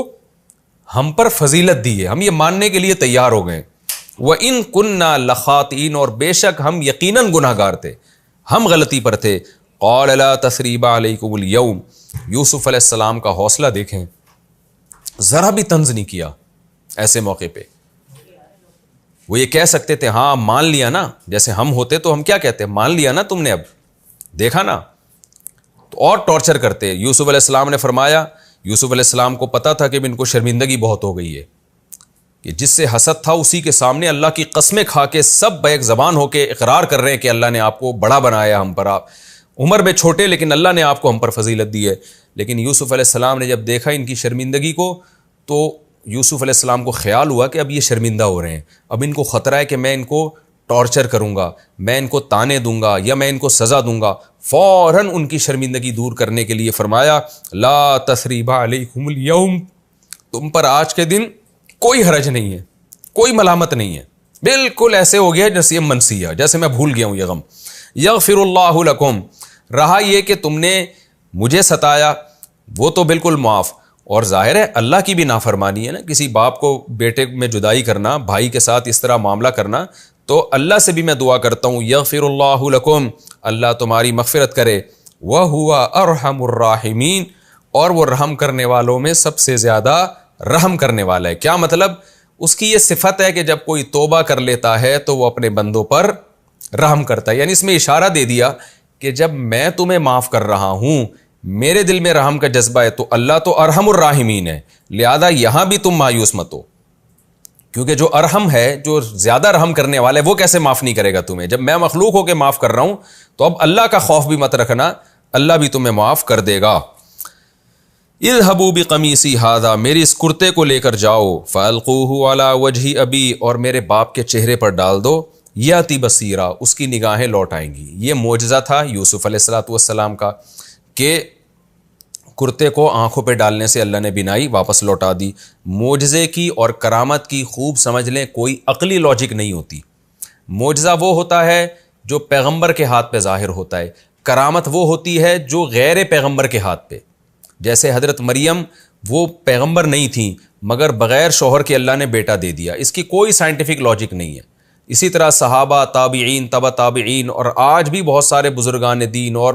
ہم پر فضیلت دی ہے, ہم یہ ماننے کے لیے تیار ہو گئے. وَإِن كُنَّا لَخَاطِئِينَ, اور بے شک ہم یقیناً گناہ گار تھے, ہم غلطی پر تھے. قَالَ لَا تَثْرِيبَ عَلَيْكُمُ الْيَوْمَ, یوسف علیہ السلام کا حوصلہ دیکھیں, ذرا بھی طنز نہیں کیا ایسے موقع پہ. وہ یہ کہہ سکتے تھے ہاں مان لیا نا, جیسے ہم ہوتے تو ہم کیا کہتے, مان لیا نا تم نے, اب دیکھا نا, تو اور ٹارچر کرتے. یوسف علیہ السلام نے فرمایا, یوسف علیہ السلام کو پتا تھا کہ ان کو شرمندگی بہت ہو گئی ہے, کہ جس سے حسد تھا اسی کے سامنے اللہ کی قسمیں کھا کے سب بیک زبان ہو کے اقرار کر رہے ہیں کہ اللہ نے آپ کو بڑا بنایا ہم پر, آپ عمر میں چھوٹے لیکن اللہ نے آپ کو ہم پر فضیلت دی ہے. لیکن یوسف علیہ السلام نے جب دیکھا ان کی شرمندگی کو, تو یوسف علیہ السلام کو خیال ہوا کہ اب یہ شرمندہ ہو رہے ہیں, اب ان کو خطرہ ہے کہ میں ان کو ٹارچر کروں گا, میں ان کو تانے دوں گا یا میں ان کو سزا دوں گا. فوراً ان کی شرمندگی دور کرنے کے لیے فرمایا لا تثریب علیکم اليوم, تم پر آج کے دن کوئی حرج نہیں ہے, کوئی ملامت نہیں ہے. بالکل ایسے ہو گیا جیسے منسیہ, جیسے میں بھول گیا ہوں یہ غم. یغفر اللہ لکم, رہا یہ کہ تم نے مجھے ستایا وہ تو بالکل معاف, اور ظاہر ہے اللہ کی بھی نافرمانی ہے نا, کسی باپ کو بیٹے میں جدائی کرنا, بھائی کے ساتھ اس طرح معاملہ کرنا, تو اللہ سے بھی میں دعا کرتا ہوں یغفر اللہ لکم, اللہ تمہاری مغفرت کرے. وَهُوَ أَرْحَمُ الرَّاحِمِينَ, اور وہ رحم کرنے والوں میں سب سے زیادہ رحم کرنے والا ہے. کیا مطلب, اس کی یہ صفت ہے کہ جب کوئی توبہ کر لیتا ہے تو وہ اپنے بندوں پر رحم کرتا ہے. یعنی اس میں اشارہ دے دیا کہ جب میں تمہیں معاف کر رہا ہوں, میرے دل میں رحم کا جذبہ ہے, تو اللہ تو ارحم الراحمین ہے, لہذا یہاں بھی تم مایوس مت ہو, کیونکہ جو ارحم ہے, جو زیادہ رحم کرنے والا ہے, وہ کیسے معاف نہیں کرے گا تمہیں. جب میں مخلوق ہو کے معاف کر رہا ہوں تو اب اللہ کا خوف بھی مت رکھنا, اللہ بھی تمہیں معاف کر دے گا. اذهبوا بقمیصی ھذا, میری اس کرتے کو لے کر جاؤ, فالقوہ علی وجہ ابی, اور میرے باپ کے چہرے پر ڈال دو, یاتی بصیرا, اس کی نگاہیں لوٹ آئیں گی. یہ معجزہ تھا یوسف علیہ السلام کا کہ کرتے کو آنکھوں پہ ڈالنے سے اللہ نے بینائی واپس لوٹا دی. معجزے کی اور کرامت کی خوب سمجھ لیں کوئی عقلی لاجک نہیں ہوتی. معجزہ وہ ہوتا ہے جو پیغمبر کے ہاتھ پہ ظاہر ہوتا ہے, کرامت وہ ہوتی ہے جو غیر پیغمبر کے ہاتھ پہ. جیسے حضرت مریم, وہ پیغمبر نہیں تھیں مگر بغیر شوہر کے اللہ نے بیٹا دے دیا, اس کی کوئی سائنٹیفک لاجک نہیں ہے. اسی طرح صحابہ, تابعین, تبع تابعین, اور آج بھی بہت سارے بزرگان دین اور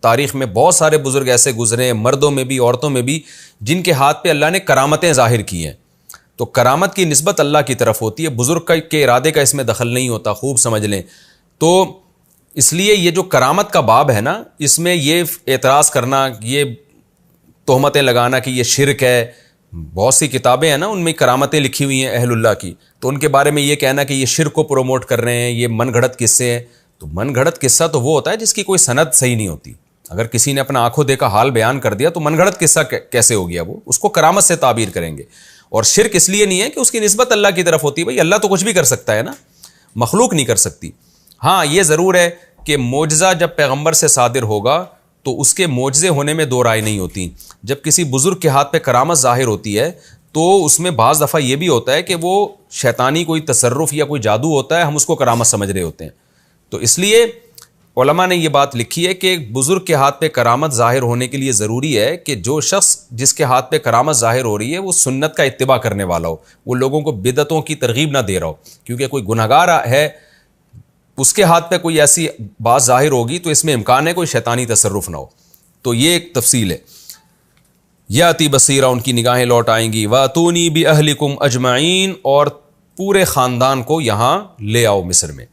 تاریخ میں بہت سارے بزرگ ایسے گزرے ہیں, مردوں میں بھی عورتوں میں بھی, جن کے ہاتھ پہ اللہ نے کرامتیں ظاہر کی ہیں. تو کرامت کی نسبت اللہ کی طرف ہوتی ہے, بزرگ کے ارادے کا اس میں دخل نہیں ہوتا, خوب سمجھ لیں. تو اس لیے یہ جو کرامت کا باب ہے نا, اس میں یہ اعتراض کرنا, یہ تہمتیں لگانا کہ یہ شرک ہے, بہت سی کتابیں ہیں نا ان میں کرامتیں لکھی ہوئی ہیں اہل اللہ کی, تو ان کے بارے میں یہ کہنا کہ یہ شرک کو پروموٹ کر رہے ہیں, یہ من گھڑت قصے ہیں. تو من گھڑت قصہ تو وہ ہوتا ہے جس کی کوئی سند صحیح نہیں ہوتی. اگر کسی نے اپنا آنکھوں دیکھا حال بیان کر دیا تو من گھڑت قصہ کیسے ہو گیا, وہ اس کو کرامت سے تعبیر کریں گے. اور شرک اس لیے نہیں ہے کہ اس کی نسبت اللہ کی طرف ہوتی ہے, بھائی اللہ تو کچھ بھی کر سکتا ہے نا, مخلوق نہیں کر سکتی. ہاں یہ ضرور ہے کہ معجزہ جب پیغمبر سے صادر ہوگا تو اس کے معجزے ہونے میں دو رائے نہیں ہوتی. جب کسی بزرگ کے ہاتھ پہ کرامت ظاہر ہوتی ہے تو اس میں بعض دفعہ یہ بھی ہوتا ہے کہ وہ شیطانی کوئی تصرف یا کوئی جادو ہوتا ہے, ہم اس کو کرامت سمجھ رہے ہوتے ہیں. تو اس لیے علماء نے یہ بات لکھی ہے کہ بزرگ کے ہاتھ پہ کرامت ظاہر ہونے کے لیے ضروری ہے کہ جو شخص جس کے ہاتھ پہ کرامت ظاہر ہو رہی ہے وہ سنت کا اتباع کرنے والا ہو, وہ لوگوں کو بدعتوں کی ترغیب نہ دے رہا ہو. کیونکہ کوئی گنہگار ہے, اس کے ہاتھ پہ کوئی ایسی بات ظاہر ہوگی تو اس میں امکان ہے کوئی شیطانی تصرف نہ ہو. تو یہ ایک تفصیل ہے. یاتی بصیرہ, ان کی نگاہیں لوٹ آئیں گی. واتونی باہلکم اجمعین, اور پورے خاندان کو یہاں لے آؤ مصر میں.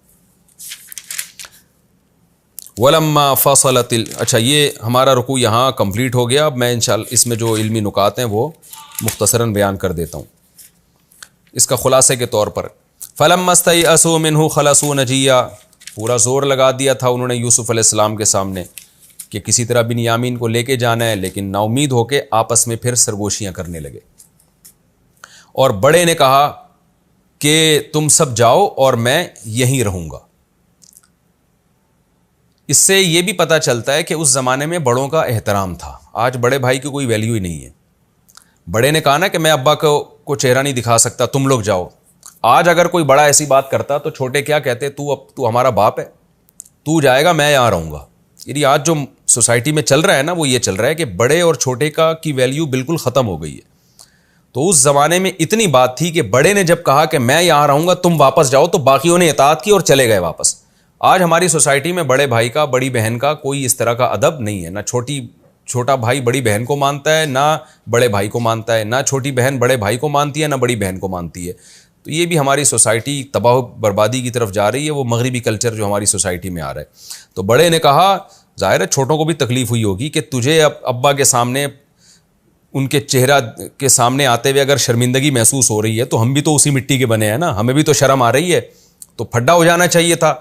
ولما فصلت اچھا یہ ہمارا رکوع یہاں کمپلیٹ ہو گیا. اب میں انشاءاللہ اس میں جو علمی نکات ہیں وہ مختصراً بیان کر دیتا ہوں. اس کا خلاصے کے طور پر فلما استيئسوا منه خلصوا نجيا, پورا زور لگا دیا تھا انہوں نے یوسف علیہ السلام کے سامنے کہ کسی طرح بنیامین کو لے کے جانا ہے, لیکن نا امید ہو کے آپس میں پھر سرگوشیاں کرنے لگے. اور بڑے نے کہا کہ تم سب جاؤ اور میں یہیں رہوں گا. اس سے یہ بھی پتہ چلتا ہے کہ اس زمانے میں بڑوں کا احترام تھا. آج بڑے بھائی کی کوئی ویلیو ہی نہیں ہے. بڑے نے کہا نا کہ میں ابا کو چہرہ نہیں دکھا سکتا, تم لوگ جاؤ. آج اگر کوئی بڑا ایسی بات کرتا تو چھوٹے کیا کہتے, تو ہمارا باپ ہے, تو جائے گا, میں یہاں رہوں گا. یعنی آج جو سوسائٹی میں چل رہا ہے نا وہ یہ چل رہا ہے کہ بڑے اور چھوٹے کی ویلیو بالکل ختم ہو گئی ہے. تو اس زمانے میں اتنی بات تھی کہ بڑے نے جب کہا کہ میں یہاں رہوں گا, تم واپس جاؤ, تو باقیوں نے اطاعت کی اور چلے گئے واپس. آج ہماری سوسائٹی میں بڑے بھائی کا, بڑی بہن کا کوئی اس طرح کا ادب نہیں ہے. نہ چھوٹا بھائی بڑی بہن کو مانتا ہے, نہ بڑے بھائی کو مانتا ہے, نہ چھوٹی بہن بڑے بھائی کو مانتی ہے, نہ بڑی بہن کو مانتی ہے. تو یہ بھی ہماری سوسائٹی تباہ بربادی کی طرف جا رہی ہے, وہ مغربی کلچر جو ہماری سوسائٹی میں آ رہا ہے. تو بڑے نے کہا, ظاہر ہے چھوٹوں کو بھی تکلیف ہوئی ہوگی کہ تجھے ابا کے سامنے, ان کے چہرہ کے سامنے آتے ہوئے اگر شرمندگی محسوس ہو رہی ہے, تو ہم بھی تو اسی مٹی کے بنے ہیں نا, ہمیں بھی تو شرم آ رہی ہے. تو پھڈا ہو جانا چاہیے تھا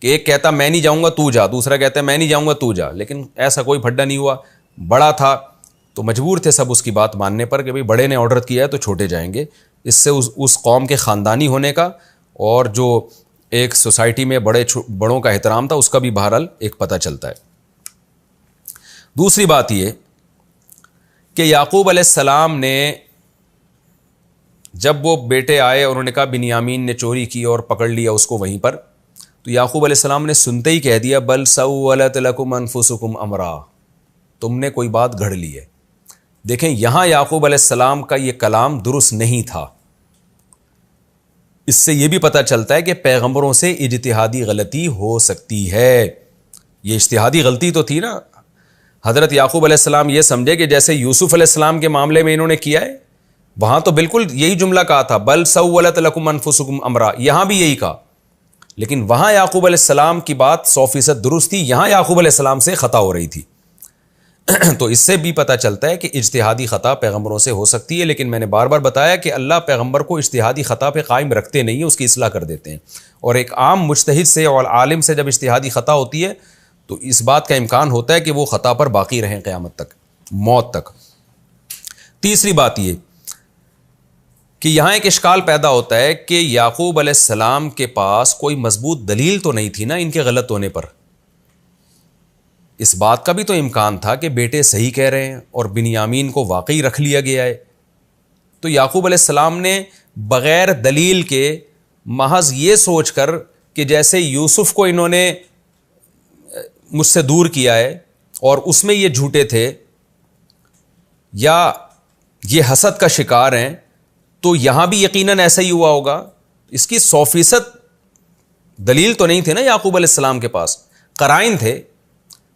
کہ ایک کہتا میں نہیں جاؤں گا تو جا, دوسرا کہتا ہے میں نہیں جاؤں گا تو جا. لیکن ایسا کوئی پھڈا نہیں ہوا. بڑا تھا تو مجبور تھے سب اس کی بات ماننے پر کہ بھئی بڑے نے آرڈر کیا ہے تو چھوٹے جائیں گے. اس سے اس قوم کے خاندانی ہونے کا اور جو ایک سوسائٹی میں بڑوں کا احترام تھا اس کا بھی بہرحال ایک پتہ چلتا ہے. دوسری بات یہ کہ یعقوب علیہ السلام نے جب وہ بیٹے آئے اور انہوں نے کہا بنیامین نے چوری کی اور پکڑ لیا اس کو وہیں پر, تو یعقوب علیہ السلام نے سنتے ہی کہہ دیا بل سولت لکم انفسکم امرا, تم نے کوئی بات گھڑ لی ہے. دیکھیں یہاں یعقوب علیہ السلام کا یہ کلام درست نہیں تھا. اس سے یہ بھی پتہ چلتا ہے کہ پیغمبروں سے اجتہادی غلطی ہو سکتی ہے. یہ اجتہادی غلطی تو تھی نا. حضرت یعقوب علیہ السلام یہ سمجھے کہ جیسے یوسف علیہ السلام کے معاملے میں انہوں نے کیا ہے, وہاں تو بالکل یہی جملہ کہا تھا بل سولت لکم انفسکم امرا, یہاں بھی یہی کہا. لیکن وہاں یعقوب علیہ السلام کی بات 100% درست تھی, یہاں یعقوب علیہ السلام سے خطا ہو رہی تھی. تو اس سے بھی پتہ چلتا ہے کہ اجتہادی خطا پیغمبروں سے ہو سکتی ہے. لیکن میں نے بار بار بتایا کہ اللہ پیغمبر کو اجتہادی خطا پہ قائم رکھتے نہیں ہیں, اس کی اصلاح کر دیتے ہیں. اور ایک عام مجتہد سے اور عالم سے جب اجتہادی خطا ہوتی ہے تو اس بات کا امکان ہوتا ہے کہ وہ خطا پر باقی رہیں قیامت تک, موت تک. تیسری بات یہ کہ یہاں ایک اشکال پیدا ہوتا ہے کہ یعقوب علیہ السلام کے پاس کوئی مضبوط دلیل تو نہیں تھی نا ان کے غلط ہونے پر. اس بات کا بھی تو امکان تھا کہ بیٹے صحیح کہہ رہے ہیں اور بنیامین کو واقعی رکھ لیا گیا ہے. تو یعقوب علیہ السلام نے بغیر دلیل کے محض یہ سوچ کر کہ جیسے یوسف کو انہوں نے مجھ سے دور کیا ہے اور اس میں یہ جھوٹے تھے یا یہ حسد کا شکار ہیں, تو یہاں بھی یقیناً ایسا ہی ہوا ہوگا. اس کی 100% دلیل تو نہیں تھی نا یعقوب علیہ السلام کے پاس, قرائن تھے.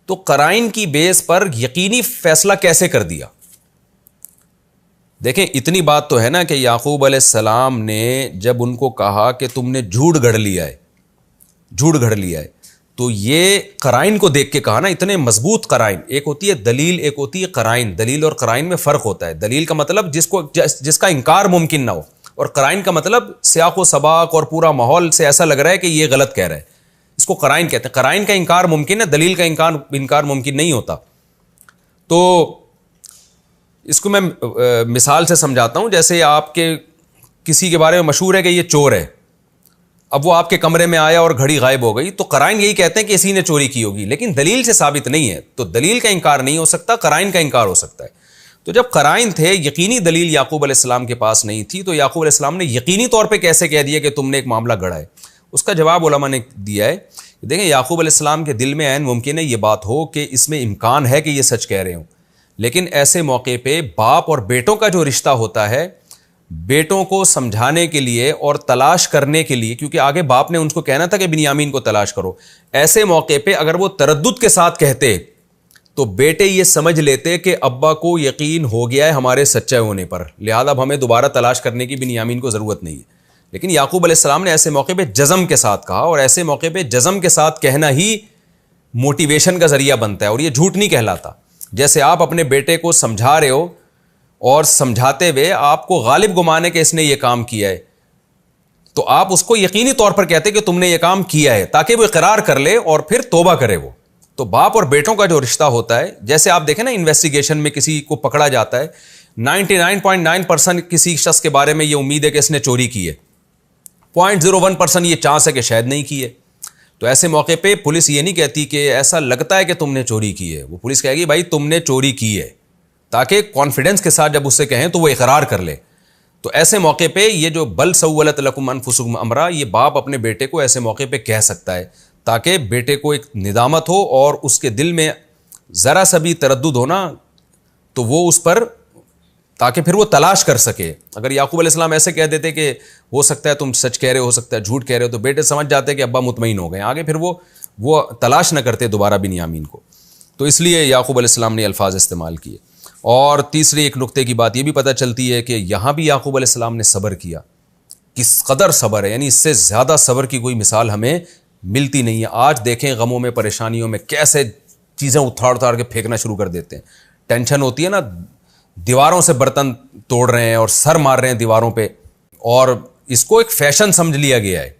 تو قرائن کی بیس پر یقینی فیصلہ کیسے کر دیا؟ دیکھیں اتنی بات تو ہے نا کہ یعقوب علیہ السلام نے جب ان کو کہا کہ تم نے جھوٹ گھڑ لیا ہے, تو یہ قرائن کو دیکھ کے کہا نا, اتنے مضبوط قرائن. ایک ہوتی ہے دلیل, ایک ہوتی ہے قرائن. دلیل اور قرائن میں فرق ہوتا ہے. دلیل کا مطلب جس کا انکار ممکن نہ ہو, اور قرائن کا مطلب سیاق و سباق اور پورا ماحول سے ایسا لگ رہا ہے کہ یہ غلط کہہ رہا ہے. اس کو قرائن کہتے ہیں. قرائن کا انکار ممکن ہے, دلیل کا انکار ممکن نہیں ہوتا. تو اس کو میں مثال سے سمجھاتا ہوں. جیسے آپ کے کسی کے بارے میں مشہور ہے کہ یہ چور ہے, اب وہ آپ کے کمرے میں آیا اور گھڑی غائب ہو گئی, تو قرائن یہی کہتے ہیں کہ اسی نے چوری کی ہوگی, لیکن دلیل سے ثابت نہیں ہے. تو دلیل کا انکار نہیں ہو سکتا, قرائن کا انکار ہو سکتا ہے. تو جب قرائن تھے, یقینی دلیل یعقوب علیہ السلام کے پاس نہیں تھی, تو یعقوب علیہ السلام نے یقینی طور پہ کیسے کہہ دیا کہ تم نے ایک معاملہ گڑھا ہے؟ اس کا جواب علماء نے دیا ہے. دیکھیں یعقوب علیہ السلام کے دل میں عین ممکن ہے یہ بات ہو کہ اس میں امکان ہے کہ یہ سچ کہہ رہے ہوں, لیکن ایسے موقع پہ باپ اور بیٹوں کا جو رشتہ ہوتا ہے, بیٹوں کو سمجھانے کے لیے اور تلاش کرنے کے لیے, کیونکہ آگے باپ نے ان کو کہنا تھا کہ بنیامین کو تلاش کرو, ایسے موقع پہ اگر وہ تردد کے ساتھ کہتے تو بیٹے یہ سمجھ لیتے کہ ابا کو یقین ہو گیا ہے ہمارے سچے ہونے پر, لہذا اب ہمیں دوبارہ تلاش کرنے کی بنیامین کو ضرورت نہیں ہے. لیکن یعقوب علیہ السلام نے ایسے موقع پہ جزم کے ساتھ کہا, اور ایسے موقع پہ جزم کے ساتھ کہنا ہی موٹیویشن کا ذریعہ بنتا ہے, اور یہ جھوٹ نہیں کہلاتا. جیسے آپ اپنے بیٹے کو سمجھا رہے ہو اور سمجھاتے ہوئے آپ کو غالب گمانے کہ اس نے یہ کام کیا ہے, تو آپ اس کو یقینی طور پر کہتے کہ تم نے یہ کام کیا ہے, تاکہ وہ اقرار کر لے اور پھر توبہ کرے. وہ تو باپ اور بیٹوں کا جو رشتہ ہوتا ہے, جیسے آپ دیکھیں نا انویسٹیگیشن میں کسی کو پکڑا جاتا ہے, 99.9% کسی شخص کے بارے میں یہ امید ہے کہ اس نے چوری کی ہے, 0.01% یہ چانس ہے کہ شاید نہیں کی ہے. تو ایسے موقع پہ پولیس یہ نہیں کہتی کہ ایسا لگتا ہے کہ تم نے چوری کی ہے, وہ پولیس کہے گی بھائی تم نے چوری کی ہے. تاکہ کانفیڈنس کے ساتھ جب اس سے کہیں تو وہ اقرار کر لے. تو ایسے موقع پہ یہ جو بل سولت لکم انفسکم امرا، یہ باپ اپنے بیٹے کو ایسے موقع پہ کہہ سکتا ہے تاکہ بیٹے کو ایک ندامت ہو اور اس کے دل میں ذرا سا بھی تردد ہونا تو وہ اس پر، تاکہ پھر وہ تلاش کر سکے. اگر یعقوب علیہ السلام ایسے کہہ دیتے کہ ہو سکتا ہے تم سچ کہہ رہے ہو سکتا ہے جھوٹ کہہ رہے ہو، تو بیٹے سمجھ جاتے کہ ابا مطمئن ہو گئے، آگے پھر وہ تلاش نہ کرتے دوبارہ بنیامین کو. تو اس لیے یعقوب علیہ السلام نے الفاظ استعمال کیے. اور تیسری ایک نقطے کی بات یہ بھی پتہ چلتی ہے کہ یہاں بھی یعقوب علیہ السلام نے صبر کیا. کس قدر صبر ہے، یعنی اس سے زیادہ صبر کی کوئی مثال ہمیں ملتی نہیں ہے. آج دیکھیں غموں میں پریشانیوں میں کیسے چیزیں اٹھاڑ کے پھینکنا شروع کر دیتے ہیں. ٹینشن ہوتی ہے نا، دیواروں سے برتن توڑ رہے ہیں اور سر مار رہے ہیں دیواروں پہ، اور اس کو ایک فیشن سمجھ لیا گیا ہے.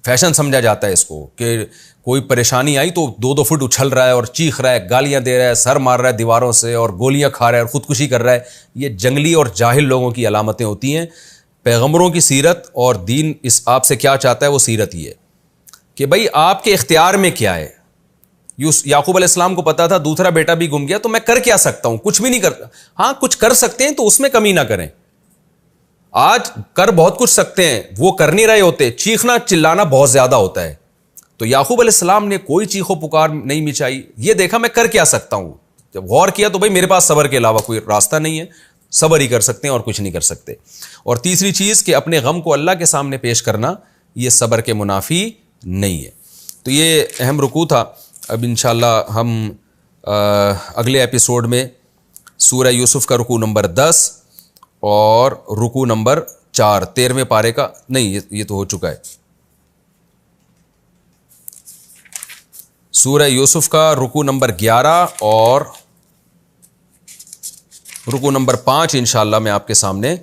فیشن سمجھا جاتا ہے اس کو کہ کوئی پریشانی آئی تو 2 فٹ اچھل رہا ہے اور چیخ رہا ہے، گالیاں دے رہا ہے، سر مار رہا ہے دیواروں سے اور گولیاں کھا رہا ہے اور خودکشی کر رہا ہے. یہ جنگلی اور جاہل لوگوں کی علامتیں ہوتی ہیں. پیغمبروں کی سیرت اور دین اس آپ سے کیا چاہتا ہے، وہ سیرت یہ ہے کہ بھائی آپ کے اختیار میں کیا ہے. یعقوب علیہ السلام کو پتا تھا دوسرا بیٹا بھی گم گیا تو میں کر کیا سکتا ہوں، کچھ بھی نہیں کرتا. ہاں کچھ کر سکتے ہیں تو اس میں کمی نہ کریں. آج کر بہت کچھ سکتے ہیں، وہ کر نہیں رہے ہوتے، چیخنا چلانا بہت زیادہ ہوتا ہے. تو یعقوب علیہ السلام نے کوئی چیخو پکار نہیں مچائی، یہ دیکھا میں کر کیا سکتا ہوں. جب غور کیا تو بھائی میرے پاس صبر کے علاوہ کوئی راستہ نہیں ہے، صبر ہی کر سکتے ہیں اور کچھ نہیں کر سکتے. اور تیسری چیز کہ اپنے غم کو اللہ کے سامنے پیش کرنا، یہ صبر کے منافی نہیں ہے. تو یہ اہم رکوع تھا. اب انشاءاللہ ہم اگلے ایپیسوڈ میں سورہ یوسف کا رکوع نمبر 10 اور رکوع نمبر 4 13ویں پارے کا، نہیں یہ تو ہو چکا ہے، سورہ یوسف کا رکوع نمبر 11 اور رکوع نمبر 5 انشاءاللہ میں آپ کے سامنے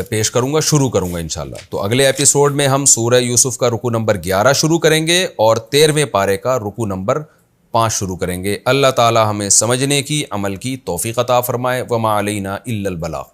پیش کروں گا، شروع کروں گا انشاءاللہ. تو اگلے ایپیسوڈ میں ہم سورہ یوسف کا رکوع نمبر 11 شروع کریں گے اور 13ویں پارے کا رکوع نمبر 5 شروع کریں گے. اللہ تعالی ہمیں سمجھنے کی، عمل کی توفیق عطا فرمائے. وما علینا الا البلاغ.